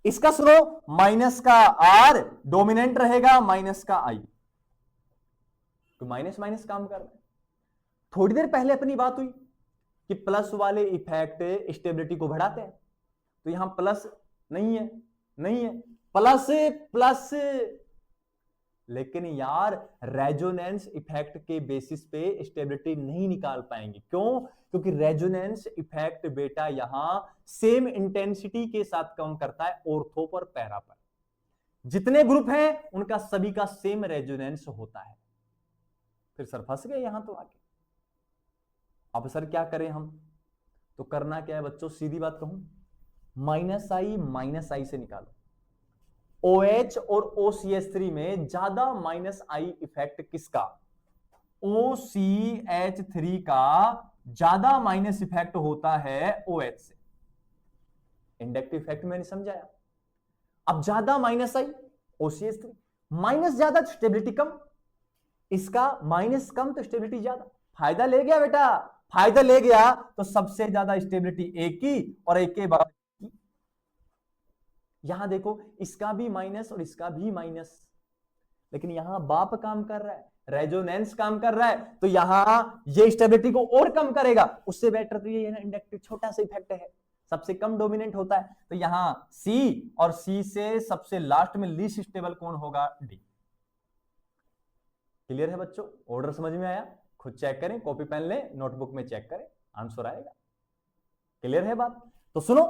A: इसका सुनो, माइनस का R डोमिनेंट रहेगा, माइनस का I, तो माइनस माइनस काम कर रहा है। थोड़ी देर पहले अपनी बात हुई कि प्लस वाले इफेक्ट स्टेबिलिटी को बढ़ाते हैं, तो यहां प्लस नहीं है, प्लस प्लस, लेकिन यार रेजोनेंस इफेक्ट के बेसिस पे स्टेबिलिटी नहीं निकाल पाएंगे। क्यों, क्योंकि रेजोनेंस इफेक्ट बेटा यहां सेम इंटेंसिटी के साथ काम करता है ऑर्थो पर पैरा पर। जितने ग्रुप हैं उनका सभी का सेम रेजोनेंस होता है। फिर सर फंस गए यहां तो आके। अब सर क्या करें हम, तो करना क्या है बच्चों, सीधी बात कहूं, माइनस आई से निकालो। OH और OCH3 में ज्यादा -I इफेक्ट किसका, OCH3 का ज्यादा माइनस इफेक्ट होता है OH से। इंडक्टिव इफेक्ट मैंने समझाया। अब ज्यादा -I OCH3, माइनस ज्यादा तो स्टेबिलिटी कम, इसका माइनस कम तो स्टेबिलिटी ज्यादा। फायदा ले गया बेटा, फायदा ले गया तो सबसे ज्यादा स्टेबिलिटी ए की और ए के बराबर। यहां देखो इसका भी माइनस और इसका भी माइनस, लेकिन यहां बाप काम कर रहा है, रेजोनेंस काम कर रहा है, तो यहां ये स्टेबिलिटी को और कम करेगा। उससे बेटर तो ये इंडक्टिव छोटा सा इफेक्ट है, सबसे कम डोमिनेंट होता है। तो यहां सी और सी से सबसे लास्ट में लीस्ट स्टेबल कौन होगा? डी। क्लियर है बच्चों? ऑर्डर समझ में आया? खुद चेक करें, कॉपी पेन लें, नोटबुक में चेक करें, आंसर आएगा। क्लियर है बात? तो सुनो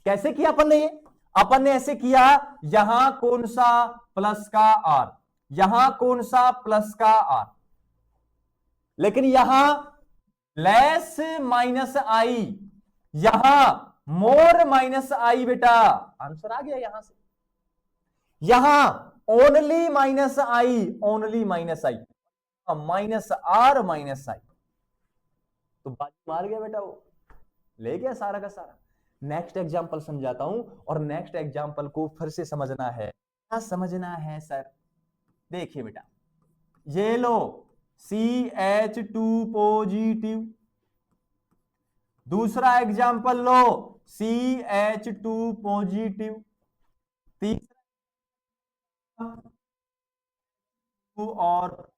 A: कैसे किया अपन ने ये। अपन ने ऐसे किया, यहां कौन सा प्लस का आर, यहां कौन सा प्लस का आर, लेकिन यहां लेस माइनस आई, यहां मोर माइनस आई। बेटा आंसर आ गया यहां से। यहां only minus I, only minus I, minus R minus I, तो बाजी मार गया बेटा, वो ले गया सारा का सारा। नेक्स्ट एग्जांपल समझाता हूं, और नेक्स्ट एग्जांपल को फिर से समझना है। क्या समझना है सर? देखिए बेटा, ये लो CH2 पॉजिटिव, दूसरा एग्जांपल लो CH2 पॉजिटिव, तीसरा और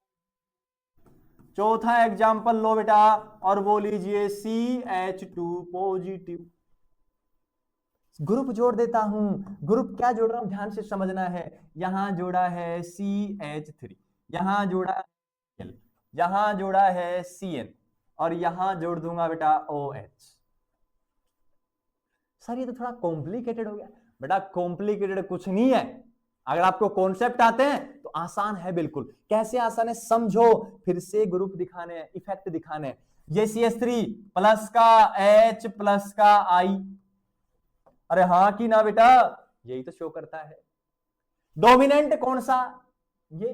A: चौथा एग्जांपल लो बेटा और वो लीजिए CH2 पॉजिटिव। ग्रुप जोड़ देता हूं, ग्रुप क्या जोड़ रहा हूं ध्यान से समझना है। यहां जोड़ा है CH3, यहां जोड़ा है L, यहां जोड़ा है CN, और यहां जोड़ दूंगा बेटा OH। सर ये तो थोड़ा कॉम्प्लिकेटेड हो गया। बेटा कॉम्प्लिकेटेड कुछ नहीं है, अगर आपको कॉन्सेप्ट आते हैं तो आसान है बिल्कुल। कैसे आसान है समझो, फिर से ग्रुप दिखाने हैं, इफेक्ट दिखाने हैं। ये CH3 प्लस का H प्लस का I, अरे हाँ कि ना बेटा, यही तो शो करता है। डोमिनेंट कौन सा? ये।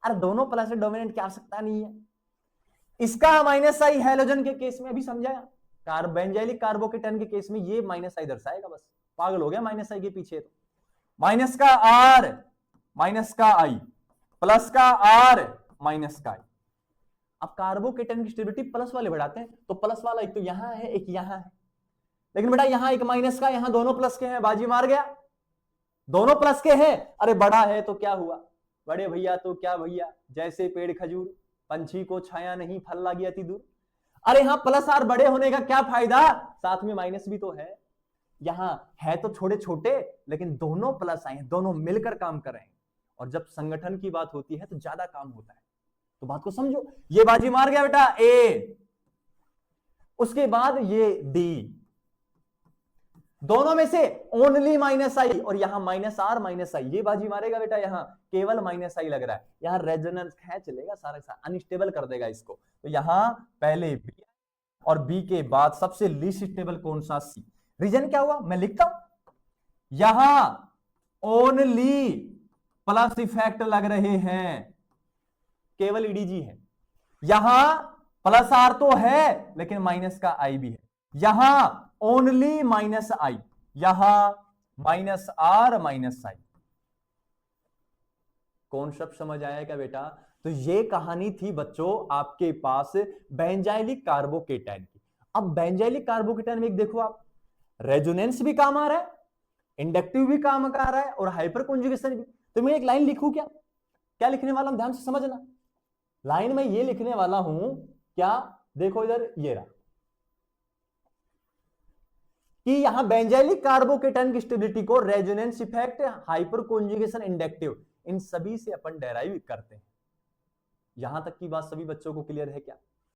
A: अरे दोनों प्लस है, डोमिनेंट की आवश्यकता नहीं है। इसका माइनस आई हैलोजन के केस में अभी समझाया, बेंजाइलिक कार्बोकेटन के केस में ये माइनस आई दर्शाएगा। बस पागल हो गया माइनस आई के पीछे। तो माइनस का आर माइनस का आई, प्लस का आर माइनस का आई। अब कार्बोकेटन की स्टेबिलिटी प्लस वाले बढ़ाते हैं, तो प्लस वाला एक तो यहां है, एक यहां है, लेकिन बेटा यहां एक माइनस का, यहां दोनों प्लस के हैं, बाजी मार गया। दोनों प्लस के हैं, अरे बड़ा है तो क्या हुआ, बड़े भैया तो क्या भैया, जैसे पेड़ खजूर, पंछी को छाया नहीं फल लागी अति दूर। अरे यहां प्लस आर बड़े होने का क्या फायदा, साथ में माइनस भी तो है। यहां है तो छोटे छोटे, लेकिन दोनों प्लस आए हैं, दोनों मिलकर काम कर रहे हैं, और जब संगठन की बात होती है तो ज्यादा काम होता है। तो बात को समझो, ये बाजी मार गया बेटा ए, उसके बाद ये डी, दोनों में से ओनली माइनस आई, और यहां माइनस आर माइनस आई, ये बाजी मारेगा बेटा। यहां केवल माइनस आई लग रहा है, यहां रेजोनेंस खींच लेगा सारा, अनस्टेबल कर देगा इसको। तो यहां पहले बी और बी के बाद सबसे लीस्ट स्टेबल कौन सा? सी। रीजन क्या हुआ मैं लिखता हूं, यहां ओनली प्लस इफेक्ट लग रहे हैं, केवल ईडीजी है। यहां प्लस आर तो है, लेकिन माइनस का आई भी है। यहां ओनली माइनस आई, यहां minus R minus I. Concept समझ आया क्या बेटा? तो ये कहानी थी बच्चों आपके पास बेंजाइलिक कार्बोकेटाइन की। अब बेंजाइलिक कार्बोकेटाइन में एक देखो आप, रेजोनेंस भी काम आ रहा है, इंडक्टिव भी काम आ रहा है, और हाइपर कॉन्जुगेशन भी। तो मैं एक लाइन लिखूं क्या? क्या लिखने वाला हूं ध्यान से समझना। लाइन में ये लिखने वाला हूं क्या, देखो इधर ये रहा कि यहां बेंजाइलिक कार्बोकेटन की स्टेबिलिटी को resonance effect, hyperconjugation, inductive, इन सभी से अपन डेराइव करते हैं। यहां तक की बात सभी बच्चों को क्लियर है क्या?